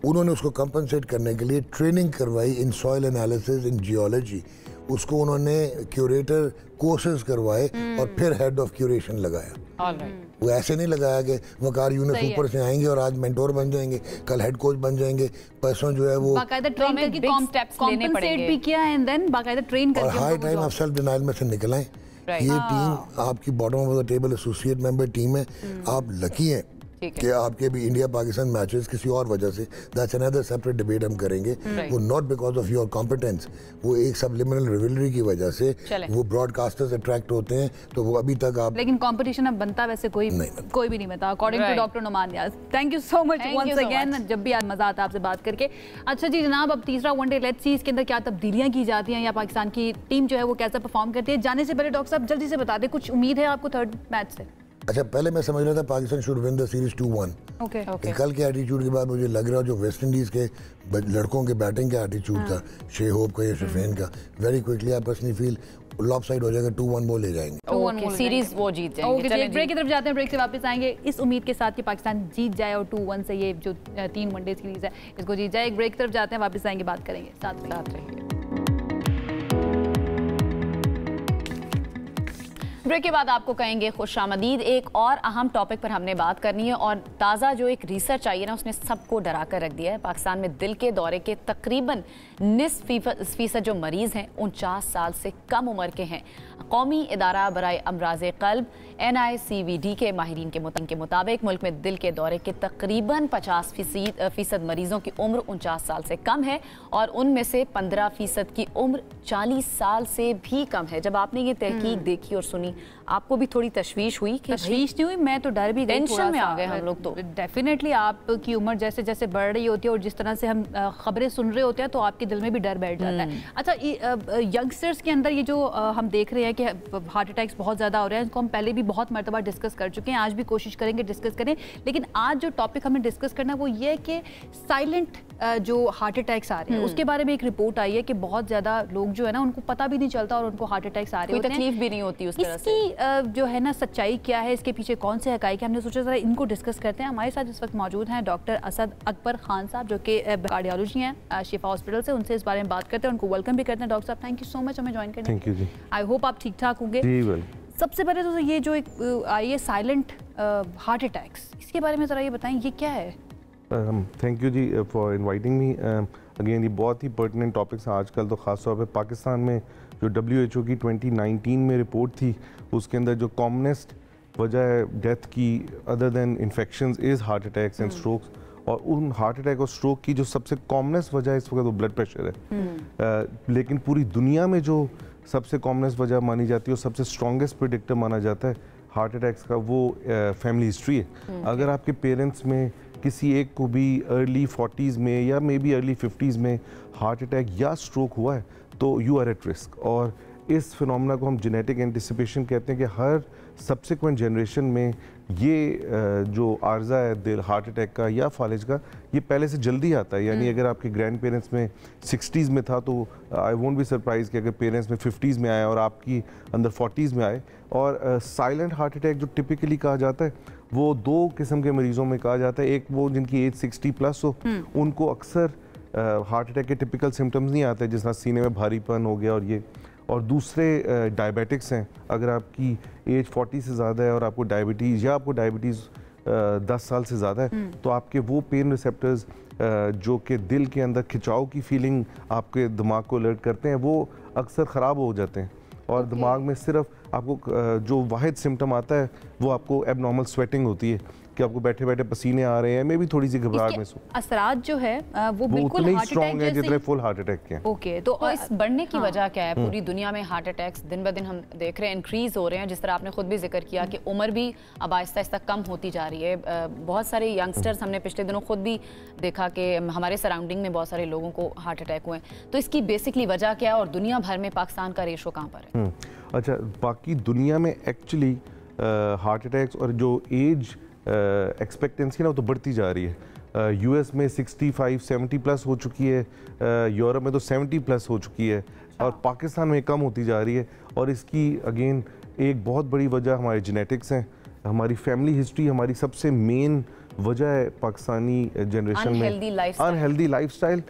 उन्होंने उसको कंपनसेट करने के लिए ट्रेनिंग करवाई in soil analysis, in geology, उसको उन्होंने क्यूरेटर कोर्सेज करवाए और फिर हेड ऑफ क्यूरेशन लगाया। वो ऐसे नहीं लगाया कि वकार यूनिस ऊपर से आएंगे और आज मेंटोर बन जाएंगे, कल हेड कोच बन जाएंगे। परसों जो है वो बाकायदा ट्रेन करके कॉम्पेंसेट भी किया एंड देन बाकायदा ट्रेन करके, और हाई टाइम आप सेल्फ डिनाइल में से निकल आए। ये टीम आपकी bottom of the table associate member team है, आप लकी हैं कि आपके भी इंडिया पाकिस्तान मैचेस किसी और वजह से, दैट्स अनदर सेपरेट डिबेट हम करेंगे, वो not because of your competence, वो एक सबलिमिनल रिवलरी की वजह से वो ब्रॉडकास्टर्स अट्रैक्ट होते हैं, तो वो अभी तक आप, लेकिन कंपटीशन अब बनता वैसे कोई भी नहीं बनता according to doctor Numan Niaz. Thank you so much once again, जब भी आज मजा आता है आपसे बात करके। अच्छा जी जनाब, अब तीसरा वनडे, लेट्स सी इसके अंदर क्या तब्दीलियां की जाती हैं या पाकिस्तान की टीम जो है वो कैसा परफॉर्म करती है। जाने से पहले डॉक्टर साहब जल्दी से बता दें, कुछ उम्मीद है आपको थर्ड मैच से? अच्छा, पहले मैं समझ रहा था Pakistan should win the series 2-1। कल के एटीट्यूड के बाद मुझे लग रहा जो वेस्ट इंडीज के लड़कों के बैटिंग का एटीट्यूड था, शे होप का या शफीन का, very quickly I personally feel lop side हो जाएगा, 2-1 वो ले जाएंगे, सीरीज वो जीत जाएंगे। चलिए ब्रेक की तरफ जाते हैं, ब्रेक से वापस आएंगे इस उम्मीद के साथ कि पाकिस्तान जीत जाए और 2-1 से ये जो 3 वनडे सीरीज है इसको जीत जाए। एक ब्रेक की तरफ जाते हैं, वापस आएंगे, बात करेंगे, साथ में रहिए। ब्रेक के बाद आपको कहेंगे खुशामदीद। एक और अहम टॉपिक पर हमने बात करनी है और ताज़ा जो एक रिसर्च आई है ना, उसने सबको डरा कर रख दिया है। पाकिस्तान में दिल के दौरे के तकरीबन 90% जो मरीज़ हैं 49 साल से कम उम्र के हैं। कौमी इदारा बराए अमराज़े क़ल्ब NICVD के माहिरीन के मुताबिक मुल्क में दिल के दौरे के तकरीबन 50% मरीज़ों की उम्र 49 साल से कम है और उनमें से 15% की उम्र 40 साल से भी कम है। जब आपने ये तहकीक देखी और सुनी, आपको भी थोड़ी तशवीश हुई? कि तशवीश नहीं हुई, मैं तो डर भी गई, टेंशन में आ गए हम लोग। तो डेफिनेटली आपकी उम्र जैसे जैसे बढ़ रही होती है और जिस तरह से हम खबरें सुन रहे होते हैं तो आपके दिल में भी डर बैठ जाता है। अच्छा, यंगस्टर्स के अंदर ये जो हम देख रहे हैं कि हार्ट अटैक्स बहुत ज़्यादा हो रहे हैं, इसको हम पहले भी बहुत मरतबा डिस्कस कर चुके हैं, आज भी कोशिश करेंगे डिस्कस करें। लेकिन आज जो टॉपिक हमें डिस्कस करना है वो ये है कि साइलेंट जो हार्ट अटैक्स आ रहे हैं उसके बारे में एक रिपोर्ट आई है कि बहुत ज़्यादा लोग जो है ना उनको पता भी नहीं चलता और उनको हार्ट अटैक्स आ रहे हैं, तकलीफ भी नहीं होती उस तरह से। इसकी जो है ना सच्चाई क्या है, इसके पीछे कौन से हकाइक है, हमने सोचा जरा इनको डिस्कस करते हैं। हमारे साथ इस वक्त मौजूद हैं डॉक्टर असद अकबर खान साहब जो कि कार्डियोलॉजी हैं शिफा हॉस्पिटल से। उनसे इस बारे में बात करते हैं, उनको वेलकम भी करते हैं। डॉक्टर साहब, थैंक यू सो मच हमें ज्वाइन करने। थैंक यू जी। आई होप आप ठीक ठाक होंगे। सबसे पहले तो ये जो एक आई है साइलेंट हार्ट अटैक्स, इसके बारे में ज़रा ये बताएं, ये क्या है? थैंक यू जी फॉर इनवाइटिंग मी अगेन। ये बहुत ही पर्टिनेंट टॉपिक्स हैं आजकल, तो ख़ास तौर पे पाकिस्तान में जो WHO की 2019 में रिपोर्ट थी उसके अंदर जो कॉमनेस्ट वजह है डेथ की other than infections is heart attacks and strokes. और उन हार्ट अटैक और स्ट्रोक की जो सबसे कॉमनेस्ट वजह है इस वक्त वो ब्लड प्रेशर है। लेकिन पूरी दुनिया में जो सबसे कॉमनेस्ट वजह मानी जाती है और सबसे स्ट्रॉन्गेस्ट प्रिडिक्टर माना जाता है हार्ट अटैक्स का, वो फैमिली हिस्ट्री है। अगर आपके पेरेंट्स में किसी एक को भी अर्ली 40s में या मे बी अर्ली 50s में हार्ट अटैक या स्ट्रोक हुआ है तो यू आर एट रिस्क। और इस फिनोमेना को हम जेनेटिक एंटिसिपेशन कहते हैं कि हर सब्सिक्वेंट जनरेशन में ये जो आर्जा है दिल हार्ट अटैक का या फालिज का, ये पहले से जल्दी आता है। यानी अगर आपके ग्रैंड पेरेंट्स में 60s में था तो आई वोंट बी सरप्राइज कि अगर पेरेंट्स में 50s में आए और आपकी अंदर 40s में आए। और साइलेंट हार्ट अटैक जो टिपिकली कहा जाता है वो दो किस्म के मरीज़ों में कहा जाता है। एक वो जिनकी एज 60+ हो, उनको अक्सर हार्ट अटैक के टिपिकल सिम्टम्स नहीं आते, जिस तरह सीने में भारीपन हो गया और ये। और दूसरे डायबिटिक्स हैं, अगर आपकी एज 40 से ज़्यादा है और आपको डायबिटीज़ या आपको डायबिटीज़ 10 साल से ज़्यादा है तो आपके वो पेन रिसेप्टर्स जो कि दिल के अंदर खिंचाव की फीलिंग आपके दिमाग को अलर्ट करते हैं वो अक्सर ख़राब हो जाते हैं। और दिमाग में सिर्फ आपको जो वाहिद सिम्टम आता है वो आपको एबनॉर्मल स्वेटिंग होती है कि आपको बैठे बैठे पसीने आ रहे हैं, मे भी थोड़ी सी घबराहट महसूस। असरात जो है वो बिल्कुल हार्ट अटैक है जितने फुल हार्ट अटैक के। ओके, तो इस बढ़ने की वजह क्या है? पूरी दुनिया में हार्ट अटैक्स दिन ब दिन हम देख रहे हैं इंक्रीज हो रहे हैं, जिस तरह आपने खुद भी जिक्र किया कि उम्र भी अब आहिस्ता आहिस्ता कम होती जा रही है। बहुत सारे यंगस्टर्स हमने पिछले दिनों खुद भी देखा कि हमारे सराउंडिंग में बहुत सारे लोगों को हार्ट अटैक हुए। तो इसकी बेसिकली वजह क्या है और दुनिया भर में पाकिस्तान का रेशो कहाँ पर है? अच्छा, बाकी दुनिया में एक्चुअली हार्ट अटैक्स और जो एज एक्सपेक्टेंसी ना वो तो बढ़ती जा रही है। US में 65-70+ हो चुकी है, यूरोप में तो 70+ हो चुकी है और पाकिस्तान में कम होती जा रही है। और इसकी अगेन एक बहुत बड़ी वजह हमारे जेनेटिक्स हैं, हमारी फैमिली हिस्ट्री हमारी सबसे मेन वजह है पाकिस्तानी जनरेशन में unhealthy lifestyle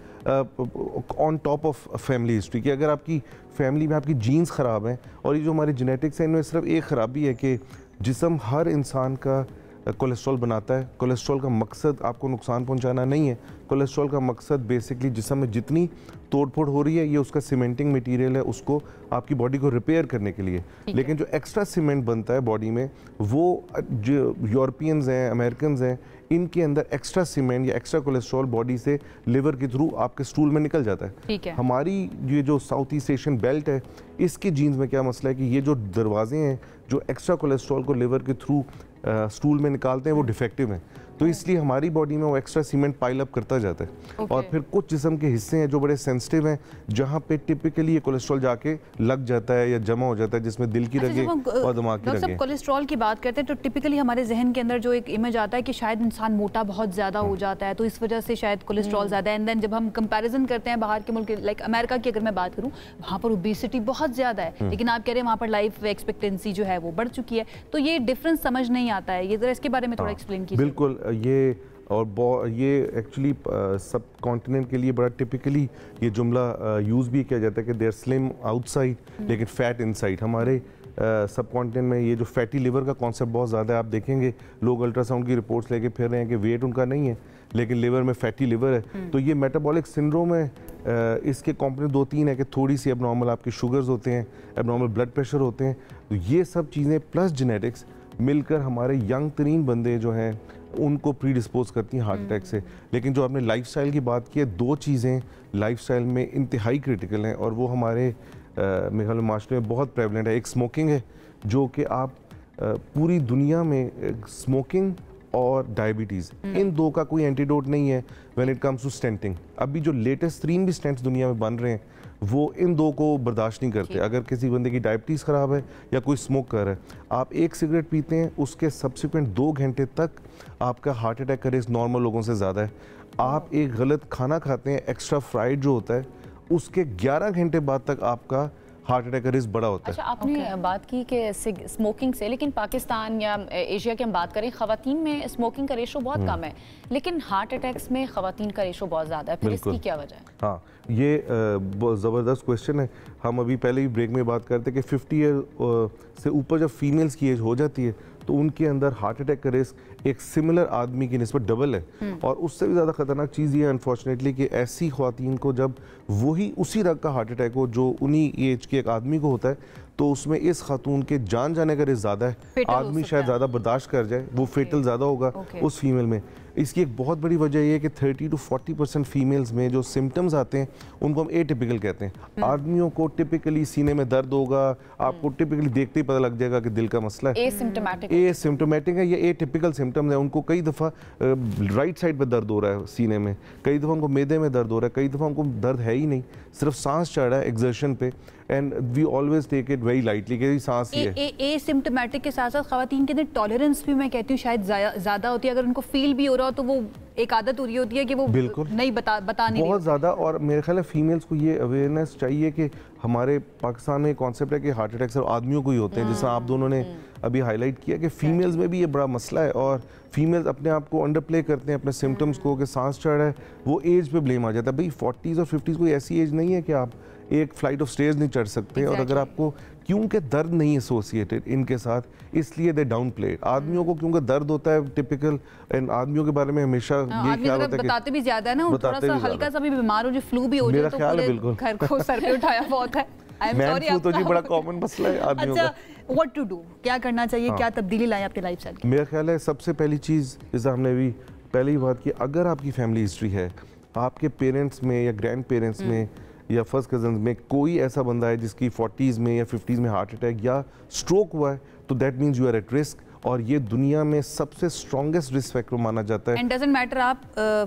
on top of family history. कि अगर आपकी फैमिली में आपकी जीन्स ख़राब हैं और ये जो हमारे जेनेटिक्स हैं इनमें सिर्फ एक ख़राबी है कि जिस्म हर इंसान का कोलेस्ट्रॉल बनाता है। कोलेस्ट्रॉल का मकसद आपको नुकसान पहुंचाना नहीं है, कोलेस्ट्रॉल का मकसद बेसिकली जिस्म में जितनी तोड़फोड़ हो रही है ये उसका सीमेंटिंग मटेरियल है, उसको आपकी बॉडी को रिपेयर करने के लिए। लेकिन जो एक्स्ट्रा सीमेंट बनता है बॉडी में वो जो यूरोपियंस हैं, अमेरिकन हैं, इनके अंदर एक्स्ट्रा सीमेंट या एक्स्ट्रा कोलेस्ट्रॉल बॉडी से लिवर के थ्रू आपके स्टूल में निकल जाता है। ठीक है। हमारी ये जो साउथ ईस्ट एशियन बेल्ट है इसके जीन्स में क्या मसला है कि ये जो दरवाजे हैं जो एक्स्ट्रा कोलेस्ट्रॉल को लिवर के थ्रू स्टूल में निकालते हैं वो डिफेक्टिव हैं। तो इसलिए हमारी बॉडी में वो एक्स्ट्रा सीमेंट पाइल अप करता जाता है। और फिर कुछ जिस्म के हिस्से हैं जो बड़े सेंसिटिव हैं जहाँ पे टिपिकली ये कोलेस्ट्रॉल जाके लग जाता है या जमा हो जाता है, जिसमें दिल की रगे और दिमाग की रगे। कोलेस्ट्रॉल की बात करते हैं तो टिपिकली हमारे जहन के अंदर जो एक इमेज आता है कि शायद इंसान मोटा बहुत ज़्यादा हो जाता है तो इस वजह से शायद कोलेस्ट्रॉल ज़्यादा है। एंड देन जब हम कंपैरिजन करते हैं बाहर के मुल्क लाइक अमेरिका की अगर मैं बात करूँ वहाँ पर ओबेसिटी बहुत ज़्यादा है, लेकिन आप कह रहे हैं वहाँ पर लाइफ एक्सपेक्टेंसी जो है वो बढ़ चुकी है। तो ये डिफरेंस समझ नहीं आता है, ये जरा इसके बारे में थोड़ा एक्सप्लेन कीजिए। बिल्कुल, ये एक्चुअली सब कॉन्टिनेंट के लिए बड़ा टिपिकली ये जुमला यूज़ भी किया जाता है कि दे आर स्लिम आउटसाइड लेकिन फैट इनसाइड। हमारे सब कॉन्टिनेंट में ये जो फैटी लिवर का कॉन्सेप्ट बहुत ज़्यादा है। आप देखेंगे लोग अल्ट्रासाउंड की रिपोर्ट्स लेके फिर रहे हैं कि वेट उनका नहीं है लेकिन लिवर में फैटी लिवर है। तो ये मेटाबॉलिक सिंड्रोम है, इसके कॉम्पोनेंट 2-3 है कि थोड़ी सी एबनॉर्मल आपके शुगर्स होते हैं, एबनॉर्मल ब्लड प्रेशर होते हैं। तो ये सब चीज़ें प्लस जेनेटिक्स मिलकर हमारे यंग तरीन बंदे जो हैं उनको प्री डिस्पोज करती हैं हार्ट अटैक से। लेकिन जो आपने लाइफस्टाइल की बात की है, 2 चीज़ें लाइफस्टाइल में इंतहाई क्रिटिकल हैं और वो हमारे मेरे ख्याल में माशरे में बहुत प्रेवलेंट है। एक स्मोकिंग है जो कि आप पूरी दुनिया में स्मोकिंग और डायबिटीज़, इन 2 का कोई एंटीडोट नहीं है when it comes to stenting. अभी जो लेटेस्ट 3 भी स्टेंट्स दुनिया में बन रहे हैं वो इन 2 को बर्दाश्त नहीं करते। अगर किसी बंदे की डायबिटीज़ ख़राब है या कोई स्मोक कर रहा है, आप एक सिगरेट पीते हैं उसके सब्सिक्वेंट 2 घंटे तक आपका हार्ट अटैक का रिस्क नॉर्मल लोगों से ज़्यादा है। आप एक गलत खाना खाते हैं, एक्स्ट्रा फ्राइड जो होता है, उसके 11 घंटे बाद तक आपका हार्ट अटैक का रिस्क बड़ा होता है। अच्छा, आपने बात की कि स्मोकिंग से, लेकिन पाकिस्तान या एशिया की हम बात करें, ख़वातीन में स्मोकिंग का रेशो बहुत कम है, लेकिन हार्ट अटैक्स में ख़वातीन का रेशो बहुत ज़्यादा है। फिर इसकी क्या वजह है? हाँ, ये बहुत ज़बरदस्त क्वेश्चन है। हम अभी पहले ही ब्रेक में बात करते कि 50 ईयर से ऊपर जब फीमेल्स की एज हो जाती है तो उनके अंदर हार्ट अटैक का रिस्क एक सिमिलर आदमी की निस्बत डबल है। और उससे भी ज़्यादा ख़तरनाक चीज़ ये है अनफॉर्चुनेटली कि ऐसी ख़वातीन को जब वही उसी रंग का हार्ट अटैक हो जो उन्हीं एज के एक आदमी को होता है, तो उसमें इस खातून के जान जाने का रिस्क ज़्यादा है। आदमी शायद ज़्यादा बर्दाश्त कर जाए, वो फेटल ज़्यादा होगा उस फीमेल में। इसकी एक बहुत बड़ी वजह ये है कि 30 to 40% फीमेल्स में जो सिम्टम्स आते हैं उनको हम एटिपिकल कहते हैं। आदमियों को टिपिकली सीने में दर्द होगा, आपको टिपिकली देखते ही पता लग जाएगा कि दिल का मसला है, एसिम्टोमेटिक है, ये एटिपिकल सिम्टम्स है। उनको कई दफ़ा राइट साइड पे दर्द हो रहा है सीने में, कई दफ़ा उनको मैदे में दर्द हो रहा है, कई दफ़ा उनको दर्द है ही नहीं, सिर्फ सांस चढ़ रहा है एक्सर्शन पे, and we always take it very lightly कि सांस ही है। एसिम्टोमेटिक के साथ साथ ख़वातीन के अंदर टॉलरेंस भी मैं कहती हूँ शायद ज़्यादा होती है। अगर उनको फील भी हो रहा हो तो वो एक आदत हो रही होती है कि वो बिल्कुल नहीं बता नहीं बहुत ज़्यादा। और मेरे ख्याल है फीमेल्स को ये अवेयरनेस चाहिए कि हमारे पाकिस्तान में कॉन्सेप्ट है कि हार्ट अटैक सिर्फ आदमियों को ही होते हैं, जैसा आप दोनों ने अभी हाईलाइट किया कि फीमेल्स में भी ये बड़ा मसला है और फीमेल्स अपने आप को अंडर प्ले करते हैं अपने सिम्टम्स को कि सांस चढ़ रहा है, वो एज पे ब्लेम आ जाता है। भाई 40s और 50s कोई ऐसी एज नहीं है कि आप एक फ्लाइट ऑफ स्टेज नहीं चढ़ सकते। और अगर आपको क्योंकि दर्द नहीं एसोसिएटेड इनके साथ, इसलिए दे डाउन प्ले। आदमियों को क्योंकि दर्द होता है टिपिकल, एंड आदमियों के बारे में हमेशा ये ख्याल होता है कि बताते भी ज्यादा है ना, थोड़ा सा हल्का सा भी बीमार हो, जो फ्लू भी हो जाए तो पूरे घर को सर पे उठाया बहुत है। आई एम सॉरी, तो जी बड़ा कॉमन मसला है आदमियों का। व्हाट टू डू, क्या करना चाहिए, क्या तब्दीली लाएं अपने लाइफस्टाइल में? मेरा ख्याल है सबसे पहली चीज़, जैसा हमने अभी पहले ही बात की, अगर आपकी फैमिली हिस्ट्री है, आपके पेरेंट्स में या ग्रैंड पेरेंट्स में या फर्स्ट कजन में कोई ऐसा बंदा है जिसकी 40s में या 50s में हार्ट अटैक या स्ट्रोक हुआ है, तो that means you are at risk. और ये दुनिया में सबसे स्ट्रॉन्गेस्ट रिस्क फैक्टर माना जाता है। एंड डजंट मैटर आप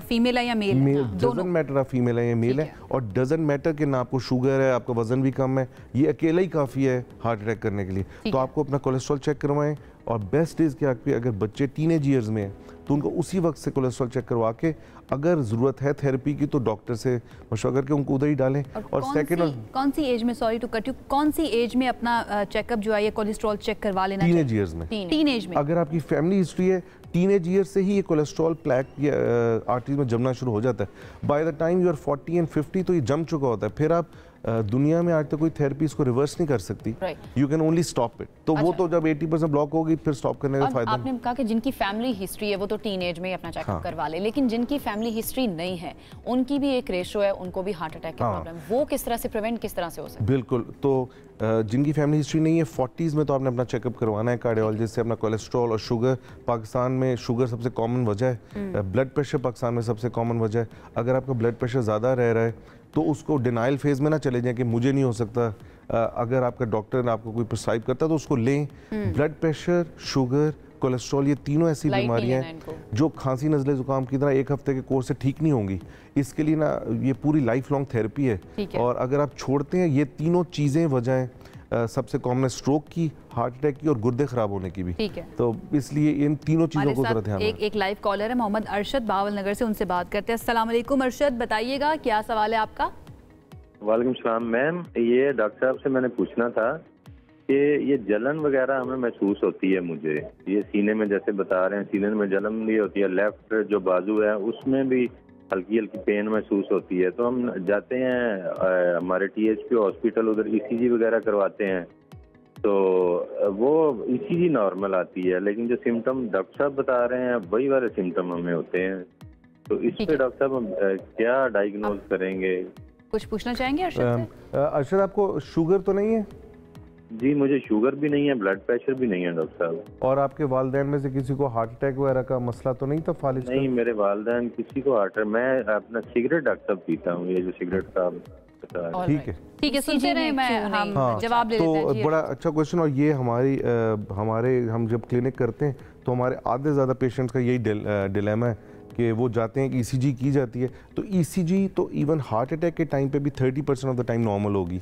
फीमेल है या मेल है, डजंट मैटर आप फीमेल है या मेल है, और डजंट मैटर कि ना आपको शुगर है, आपका वजन भी कम है, ये अकेला ही काफ़ी है हार्ट अटैक करने के लिए। तो आपको अपना कोलेस्ट्रॉल चेक करवाएं, और बेस्ट इज़ कि आपके अगर बच्चे टीनेज ईयर्स में हैं तो उनको उसी वक्त से कोलेस्ट्रॉल चेक करवा के अगर ज़रूरत है थेरेपी की तो डॉक्टर से मशवरा करके उनको उधर ही डालें। और सेकंड, कौन सी एज में, सॉरी टू कट यू, कौन सी एज में अपना चेकअप जो है ये कोलेस्ट्रॉल चेक करवा लेना चाहिए? टीनेज ईयर्स में। टीनेज में अगर आपकी फैमिली हिस्ट्री है, टीनेज ईयर से ही ये कोलेस्ट्रॉल प्लेक आर्टरीज में जमना शुरू हो जाता है। By the time you are 40 and 50 तो ये जम चुका होता है। फिर आप दुनिया में आज तक कोई थेरेपी इसको रिवर्स नहीं कर सकती, you can only stop it. तो वो तो जब 80% ब्लॉक होगी फिर स्टॉप करने का फायदा। आपने कहा कि जिनकी फैमिली हिस्ट्री है वो तो टीनेज में अपना चेकअप करवा ले, लेकिन जिनकी फैमिली हिस्ट्री नहीं है उनकी भी एक रेशो है, उनको भी हार्ट अटैक की प्रॉब्लम, वो किस तरह से प्रिवेंट किस तरह से हो सकता है? बिल्कुल, तो जिनकी फैमिली हिस्ट्री नहीं है 40s में तो आपने अपना चेकअप करवाना है कार्डियोलॉजिस्ट से। अपना कोलेस्ट्रॉल और शुगर, पाकिस्तान में शुगर सबसे कॉमन वजह है, ब्लड प्रेशर पाकिस्तान में सबसे कॉमन वजह है। अगर आपका ब्लड प्रेशर ज़्यादा रह रहा है तो उसको डिनाइल फेज में ना चले जाएं कि मुझे नहीं हो सकता। अगर आपका डॉक्टर ने आपको कोई प्रिस्क्राइब करता है तो उसको लें। ब्लड प्रेशर, शुगर, कोलेस्ट्रॉल, ये तीनों ऐसी बीमारियां हैं जो खांसी नज़ले ज़ुकाम की तरह एक हफ्ते के कोर्स से ठीक नहीं होंगी। इसके लिए ना ये पूरी लाइफ लॉन्ग थेरेपी है। और अगर आप छोड़ते हैं ये तीनों चीज़ें वजह सबसे कॉमन स्ट्रोक की, हार्ट अटैक की और गुर्दे खराब होने की भी। ठीक है, तो इसलिए इन तीनों चीज़ों को जरा ध्यान रखें। एक लाइव कॉलर है मोहम्मद अरशद बावल नगर से, उनसे बात करते हैं। अस्सलाम वालेकुम अरशद, बताइएगा क्या सवाल है आपका? वालेकुम सलाम मैम, ये डॉक्टर साहब से मैंने पूछना था कि ये जलन वगैरह हमें महसूस होती है, मुझे ये सीने में जैसे बता रहे हैं सीने में जलन भी होती है, लेफ्ट जो बाजू है उसमें भी हल्की हल्की पेन महसूस होती है। तो हम जाते हैं हमारे THP हॉस्पिटल, उधर ECG वगैरह करवाते हैं, तो वो ECG नॉर्मल आती है, लेकिन जो सिम्टम डॉक्टर साहब बता रहे हैं वही वाले सिम्टम हमें होते हैं। तो इस पे डॉक्टर साहब हम क्या डायग्नोज करेंगे? कुछ पूछना चाहेंगे अरशद से? अरशद, आपको शुगर तो नहीं है? जी मुझे शुगर भी नहीं है, ब्लड प्रेशर भी नहीं है डॉक्टर साहब। और आपके वालिदैन में से किसी को हार्ट अटैक वगैरह का मसला तो नहीं था फालिज? नहीं, मेरे वालिदैन किसी को हार्ट अटैक, मैं अपना सिगरेट डॉक्टर साहब पीता हूँ, ये जो सिगरेट का ठीक है, ठीक है, सुनते रहे, मैं हम जवाब ले लेते हैं। तो बड़ा अच्छा क्वेश्चन। और ये हमारे हम जब क्लिनिक करते हैं तो हमारे आधे से ज़्यादा पेशेंट्स का यही डिलेमा है कि वो जाते हैं कि ECG की जाती है, तो ECG तो इवन हार्ट अटैक के टाइम पे भी 30% ऑफ द टाइम नॉर्मल होगी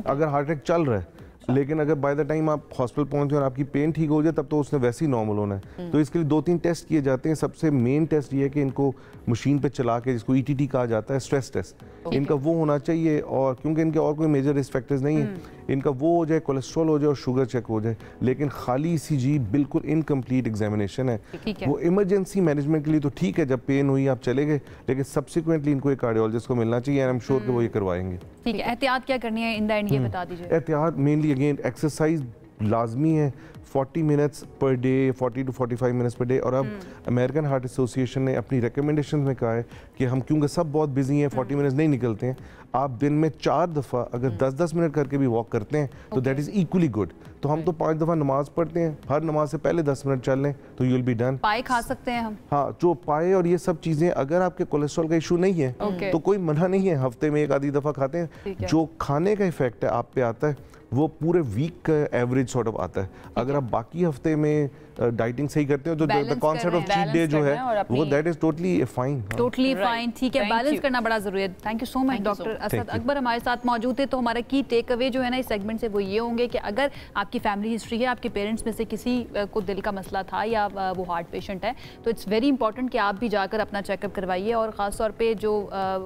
अगर हार्ट अटैक चल रहा है। लेकिन अगर बाय द टाइम आप हॉस्पिटल पहुंचे और आपकी पेन ठीक हो जाए तब तो उसने वैसे ही नॉर्मल होना है। तो इसके लिए 2-3 टेस्ट किए जाते हैं। सबसे मेन टेस्ट ये है कि इनको मशीन पे चला के, जिसको ETT कहा जाता है, स्ट्रेस टेस्ट, इनका वो होना चाहिए। और क्योंकि इनके और कोई मेजर रिस्क फैक्टर्स नहीं है, इनका वो हो जाए, कोलेस्ट्रॉल हो जाए और शुगर चेक हो जाए। लेकिन खाली ECG बिल्कुल इनकम्प्लीट एग्जामिनेशन है। वो इमरजेंसी मैनेजमेंट के लिए तो ठीक है, जब पेन हुई आप चले गए, लेकिन सब्सिक्वेंटली इनको एक कार्डियोलॉजिस्ट को मिलना चाहिए। आई एम श्योर कि वो ये करवाएंगे। ठीक है, एहतियात क्या करनी है इन द एंड ये बता दीजिए। एहतियात मेनली अगेन एक्सरसाइज लाजमी है, 40 minutes per day, 40 to 45 minutes per day. और अब अमेरिकन हार्ट एसोसिएशन ने अपनी रिकमेंडेशन में कहा है कि हम क्योंकि सब बहुत बिजी हैं, 40 मिनट्स नहीं निकलते हैं, आप दिन में 4 दफ़ा अगर 10-10 मिनट करके भी वॉक करते हैं तो दैट इज़ इक्वली गुड। तो हम तो 5 दफ़ा नमाज पढ़ते हैं, हर नमाज से पहले 10 मिनट चल लें तो यू विल बी डन। पाए खा सकते हैं हम? हाँ, जो पाए और ये सब चीज़ें, अगर आपके कोलेस्ट्रॉल का इशू नहीं है तो कोई मना नहीं है, हफ्ते में 1 आधी दफ़ा खाते हैं। जो खाने का इफेक्ट है आप पे आता है वो पूरे वीक का एवरेज सॉर्ट ऑफ आता है। अगर आप बाकी हफ्ते में डाइटिंग सही करते हो तो the concept of cheat day जो है वो that is totally fine. Totally fine, ठीक है, बैलेंस करना बड़ा जरूरी है। Thank you so much doctor Asad Akbar हमारे साथ मौजूद है। तो हमारा की टेक अवे जो है ना इस सेगमेंट से वो ये होंगे कि अगर आपकी फैमिली हिस्ट्री है, आपके पेरेंट्स में से किसी को दिल का मसला था या वो हार्ट पेशेंट है, तो इट्स वेरी इंपॉर्टेंट कि आप भी जाकर अपना चेकअप करवाइए। और ख़ासतौर पर जो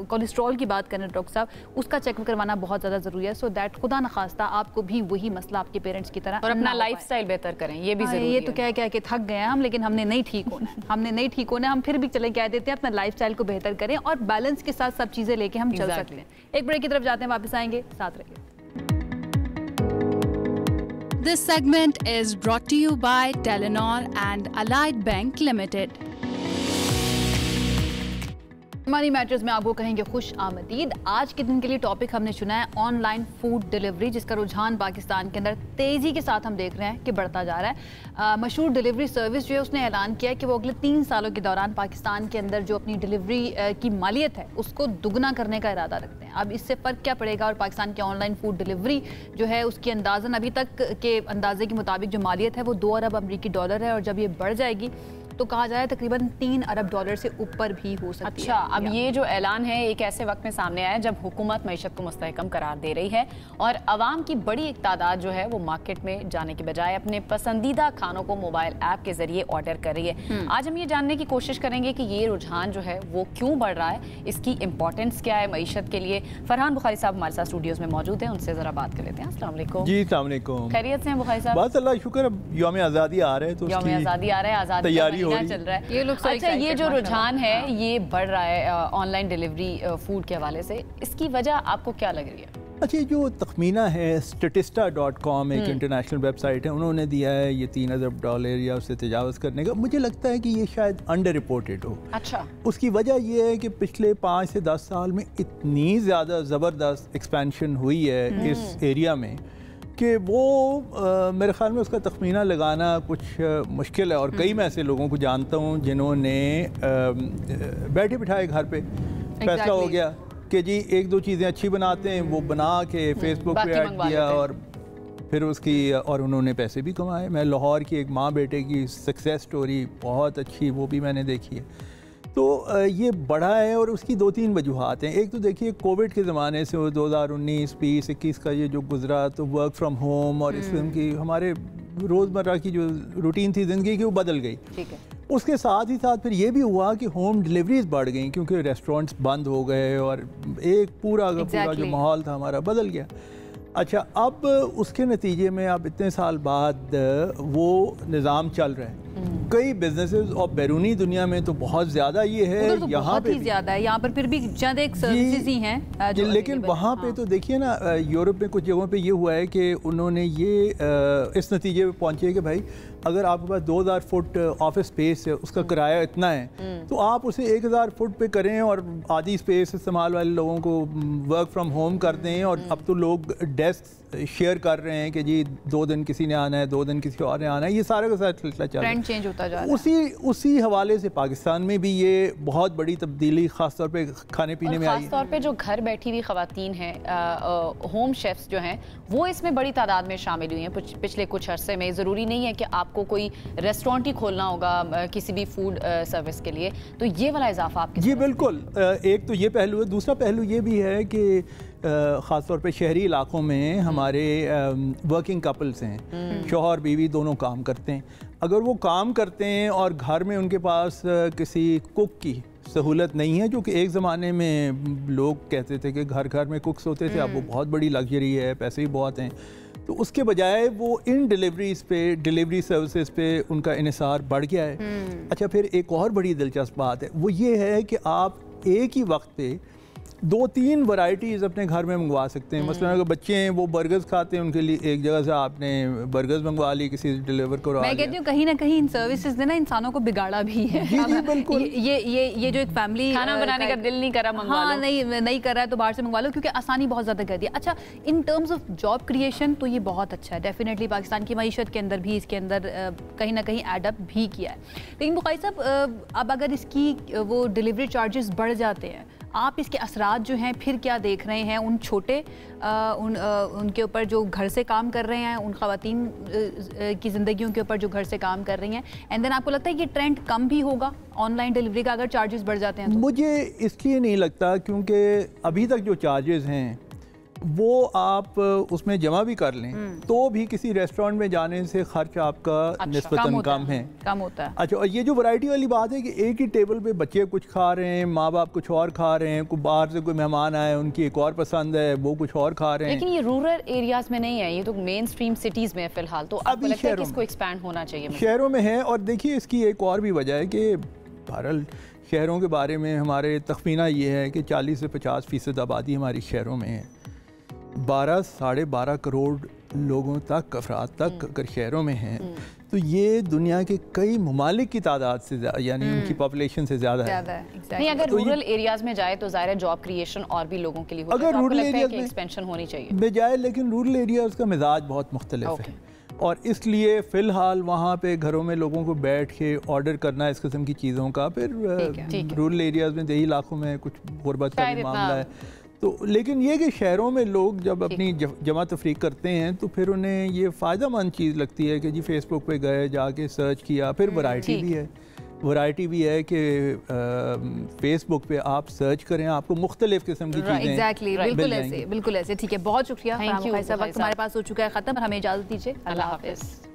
कोलेस्ट्रॉल की बात करें डॉक्टर साहब, उसका चेकअप करवाना बहुत ज़्यादा ज़रूरी है। सो दैट खुदा न खास्ता आपको भी वही मसला आपके पेरेंट्स की तरह, और अपना लाइफस्टाइल बेहतर करें, ये भी जरूरी है। ये तो क्या क्या कि थक गए हैं हम, लेकिन हमने नहीं ठीक होना, हम फिर भी चले कह देते हैं अपना लाइफस्टाइल को बेहतर करें और बैलेंस के साथ सब चीजें लेके हम चल सकते हैं। एक ब्रेक की तरफ जाते हैं, वापस आएंगे, साथ रहिए। This segment is brought to you by Telenor and Allied Bank Limited. Money matters में आपको कहेंगे खुश आमदीद। आज के दिन के लिए टॉपिक हमने चुना है ऑनलाइन फूड डिलीवरी, जिसका रुझान पाकिस्तान के अंदर तेजी के साथ हम देख रहे हैं कि बढ़ता जा रहा है। मशहूर डिलीवरी सर्विस जो है उसने ऐलान किया है कि वो अगले 3 सालों के दौरान पाकिस्तान के अंदर जो अपनी डिलीवरी की मालियत है उसको दुगना करने का इरादा रखते हैं। अब इससे फ़र्क क्या पड़ेगा और पाकिस्तान की ऑनलाइन फूड डिलीवरी जो है उसकी अंदाज़न अभी तक के अंदाजे के मुताबिक जो मालियत है वो 2 अरब अमरीकी डॉलर है, और जब ये बढ़ जाएगी तो कहा जाए तकरीबन 3 अरब डॉलर से ऊपर भी हो सकती है। अच्छा, अब ये जो ऐलान है एक ऐसे वक्त में सामने आया है जब हुकूमत मईशत को मुस्तहकम करार दे रही है और आवाम की बड़ी एक तादाद जो है वो मार्केट में जाने के बजाय अपने पसंदीदा खानों को मोबाइल ऐप के जरिए ऑर्डर कर रही है। आज हम ये जानने की कोशिश करेंगे कि ये रुझान जो है वो क्यों बढ़ रहा है, इसकी इंपॉर्टेंस क्या है मईशत के लिए। फरहान बुखारी साहब हमारे साथ स्टूडियोज में मौजूद हैं, उनसे जरा बात कर लेते हैं। अस्सलाम वालेकुम। जी अस्सलाम वालेकुम। खैरियत से हैं बुखारी साहब? बस अल्लाह शुक्र, अब यौम आज़ादी आ रहा है तो यौम आज़ादी आ रहा है, आज़ादी तैयारी हो रही चल रहा है। अच्छा, ये जो रुझान है ये बढ़ रहा है ऑनलाइन डिलीवरी फूड के हवाले से, इसकी वजह आपको क्या लग रही है? अच्छा, जो तखमीना है statista.com एक इंटरनेशनल वेबसाइट है, उन्होंने दिया है ये 3 अरब डॉलर या उससे तजावज़ करने का। मुझे लगता है कि ये शायद अंडर रिपोर्टेड हो। अच्छा, उसकी वजह ये है कि पिछले 5 से 10 साल में इतनी ज़्यादा ज़बरदस्त एक्सपेंशन हुई है इस एरिया में कि वो मेरे ख्याल में उसका तखमीना लगाना कुछ मुश्किल है। और कई मैं ऐसे लोगों को जानता हूँ जिन्होंने बैठे बिठाए घर पे फैसला हो गया कि जी 1-2 चीज़ें अच्छी बनाते हैं, वो बना के फेसबुक पे ऐड किया और फिर उसकी और उन्होंने पैसे भी कमाए। मैं लाहौर की एक माँ बेटे की सक्सेस स्टोरी बहुत अच्छी, वो भी मैंने देखी है। तो ये बड़ा है और उसकी 2-3 वजूहात हैं। एक तो देखिए कोविड के ज़माने से 2019, 20, 21 का ये जो गुजरा, तो वर्क फ्रॉम होम और इस किस्म की हमारे रोज़मर्रा की जो रूटीन थी ज़िंदगी की वो बदल गई। ठीक है। उसके साथ ही साथ फिर ये भी हुआ कि होम डिलीवरीज बढ़ गई क्योंकि रेस्टोरेंट्स बंद हो गए और एक पूरा जो माहौल था हमारा बदल गया। अच्छा, अब उसके नतीजे में अब इतने साल बाद वो निज़ाम चल रहा है। कई बिजनेसेस और बैरूनी दुनिया में तो बहुत ज़्यादा ये है, यहाँ पे ज़्यादा है, यहाँ पर फिर भी चंद एक सर्विसेज ही हैं लेकिन वहाँ पे तो देखिए ना, यूरोप में कुछ जगहों पे ये हुआ है कि उन्होंने ये इस नतीजे पे पहुँचे कि भाई अगर आपके पास 2000 फुट ऑफिस स्पेस है, उसका किराया इतना है, तो आप उसे 1000 फुट पे करें और आधी स्पेस इस्तेमाल वाले लोगों को वर्क फ्रॉम होम कर दें। और अब तो लोग डेस्क शेयर कर रहे हैं कि जी 2 दिन किसी ने आना है, 2 दिन किसी और ने आना है, ये सारा का सारा सिलसिला चल रहा है, ट्रेंड चेंज होता जा रहा है। उसी हवाले से पाकिस्तान में भी ये बहुत बड़ी तब्दीली खासतौर पे खाने पीने में आई है। खासतौर पे जो घर बैठी हुई खवातीन हैं, होम शेफ्स जो हैं, वो इसमें बड़ी तादाद में शामिल हुई हैं पिछले कुछ अरसे में। ज़रूरी नहीं है कि आपको कोई रेस्टोरेंट ही खोलना होगा किसी भी फूड सर्विस के लिए, तो ये वाला इजाफा आपके जी बिल्कुल, एक तो ये पहलू है। दूसरा पहलू ये भी है कि ख़ासतौर पे शहरी इलाकों में हमारे वर्किंग कपल्स हैं, शौहर बीवी दोनों काम करते हैं। अगर वो काम करते हैं और घर में उनके पास किसी कुक की सहूलत नहीं है, जो कि एक ज़माने में लोग कहते थे कि घर घर में कुक्स होते थे, अब वो बहुत बड़ी लग्जरी है, पैसे भी बहुत हैं, तो उसके बजाय वो इन डिलीवरी सर्विसेज पे उनका इन्हिसार बढ़ गया है। अच्छा, फिर एक और बड़ी दिलचस्प बात है, वो ये है कि आप एक ही वक्त पे 2-3 वैरायटीज़ अपने घर में मंगवा सकते हैं। मसलन अगर बच्चे हैं वो बर्गर्स खाते हैं, उनके लिए एक जगह से आपने बर्गर्स मंगवा ली, किसी से डिलीवर करवा लिया। मैं कहती हूँ कहीं ना कहीं इन सर्विसेज ने ना इंसानों को बिगाड़ा भी है। जी बिल्कुल। ये जो एक फैमिली खाना बनाने का दिल नहीं करा, मंगवा लो। नहीं कर रहा है तो बाहर से मंगवा लो, क्योंकि आसानी बहुत ज़्यादा कर दी। अच्छा, in terms of job creation तो ये बहुत अच्छा है, डेफिनेटली पाकिस्तान की मईशत के अंदर भी इसके अंदर कहीं ना कहीं एडअप भी किया है। लेकिन बुखारी साहब, अब अगर इसकी वो डिलीवरी चार्जेस बढ़ जाते हैं, आप इसके असरात जो हैं फिर क्या देख रहे हैं उन छोटे उनके ऊपर जो घर से काम कर रहे हैं, उन ख़वातीन की ज़िंदगियों के ऊपर जो घर से काम कर रही हैं? एंड देन आपको लगता है कि ट्रेंड कम भी होगा ऑनलाइन डिलीवरी का अगर चार्जेस बढ़ जाते हैं तो? मुझे इसलिए नहीं लगता, क्योंकि अभी तक जो चार्जेस हैं वो आप उसमें जमा भी कर लें तो भी किसी रेस्टोरेंट में जाने से खर्च आपका निस्बतन कम होता है। अच्छा, और ये जो वैरायटी वाली बात है कि एक ही टेबल पे बच्चे कुछ खा रहे हैं, माँ बाप कुछ और खा रहे हैं, कोई बाहर से कोई मेहमान आए उनकी एक और पसंद है, वो कुछ और खा रहे हैं। लेकिन ये रूरल एरियाज में नहीं है, ये तो मेन स्ट्रीम सिटीज में है फिलहाल, तो आपको लगता है कि इसको एक्सपैंड होना चाहिए? शहरों में है, और देखिए इसकी एक और भी वजह है कि बहरहाल शहरों के बारे में हमारे तखमीना ये है कि 40 से 50% आबादी हमारी शहरों में है। 12-12.5 करोड़ लोगों तक, अफराद तक अगर शहरों में हैं तो ये दुनिया के कई ममालिक की तादाद से यानी उनकी पॉपुलेशन से ज़्यादा है। नहीं, अगर रूरल एरियाज में जाए तो ज़ाहिर है जॉब क्रिएशन और भी लोगों के लिए होता है, अगर रूरल एरियाज में एक्सपेंशन होनी चाहिए में जाए, लेकिन रूरल एरियाज का मिजाज बहुत मुख्तलिफ है, और इसलिए फ़िलहाल वहाँ पे घरों में लोगों को बैठ के ऑर्डर करना इस किस्म की चीज़ों का, फिर रूरल एरियाज़ में देही इलाकों में कुछ गुर्बत का भी मामला है। तो लेकिन ये कि शहरों में लोग जब अपनी जमा तफरीक करते हैं तो फिर उन्हें ये फ़ायदेमंद चीज़ लगती है कि जी फेसबुक पे गए, जाके सर्च किया, फिर वैरायटी भी है कि फेसबुक पे आप सर्च करें, आपको मुख्तलिफ किस्म की चीज़ें एग्जैक्टली बिल्कुल ऐसे। ठीक है, बहुत शुक्रिया। वक्त हमारे पास हो चुका है ख़त्म, हमें इजाज़त दीजिए। अल्लाह हाफ़िज़।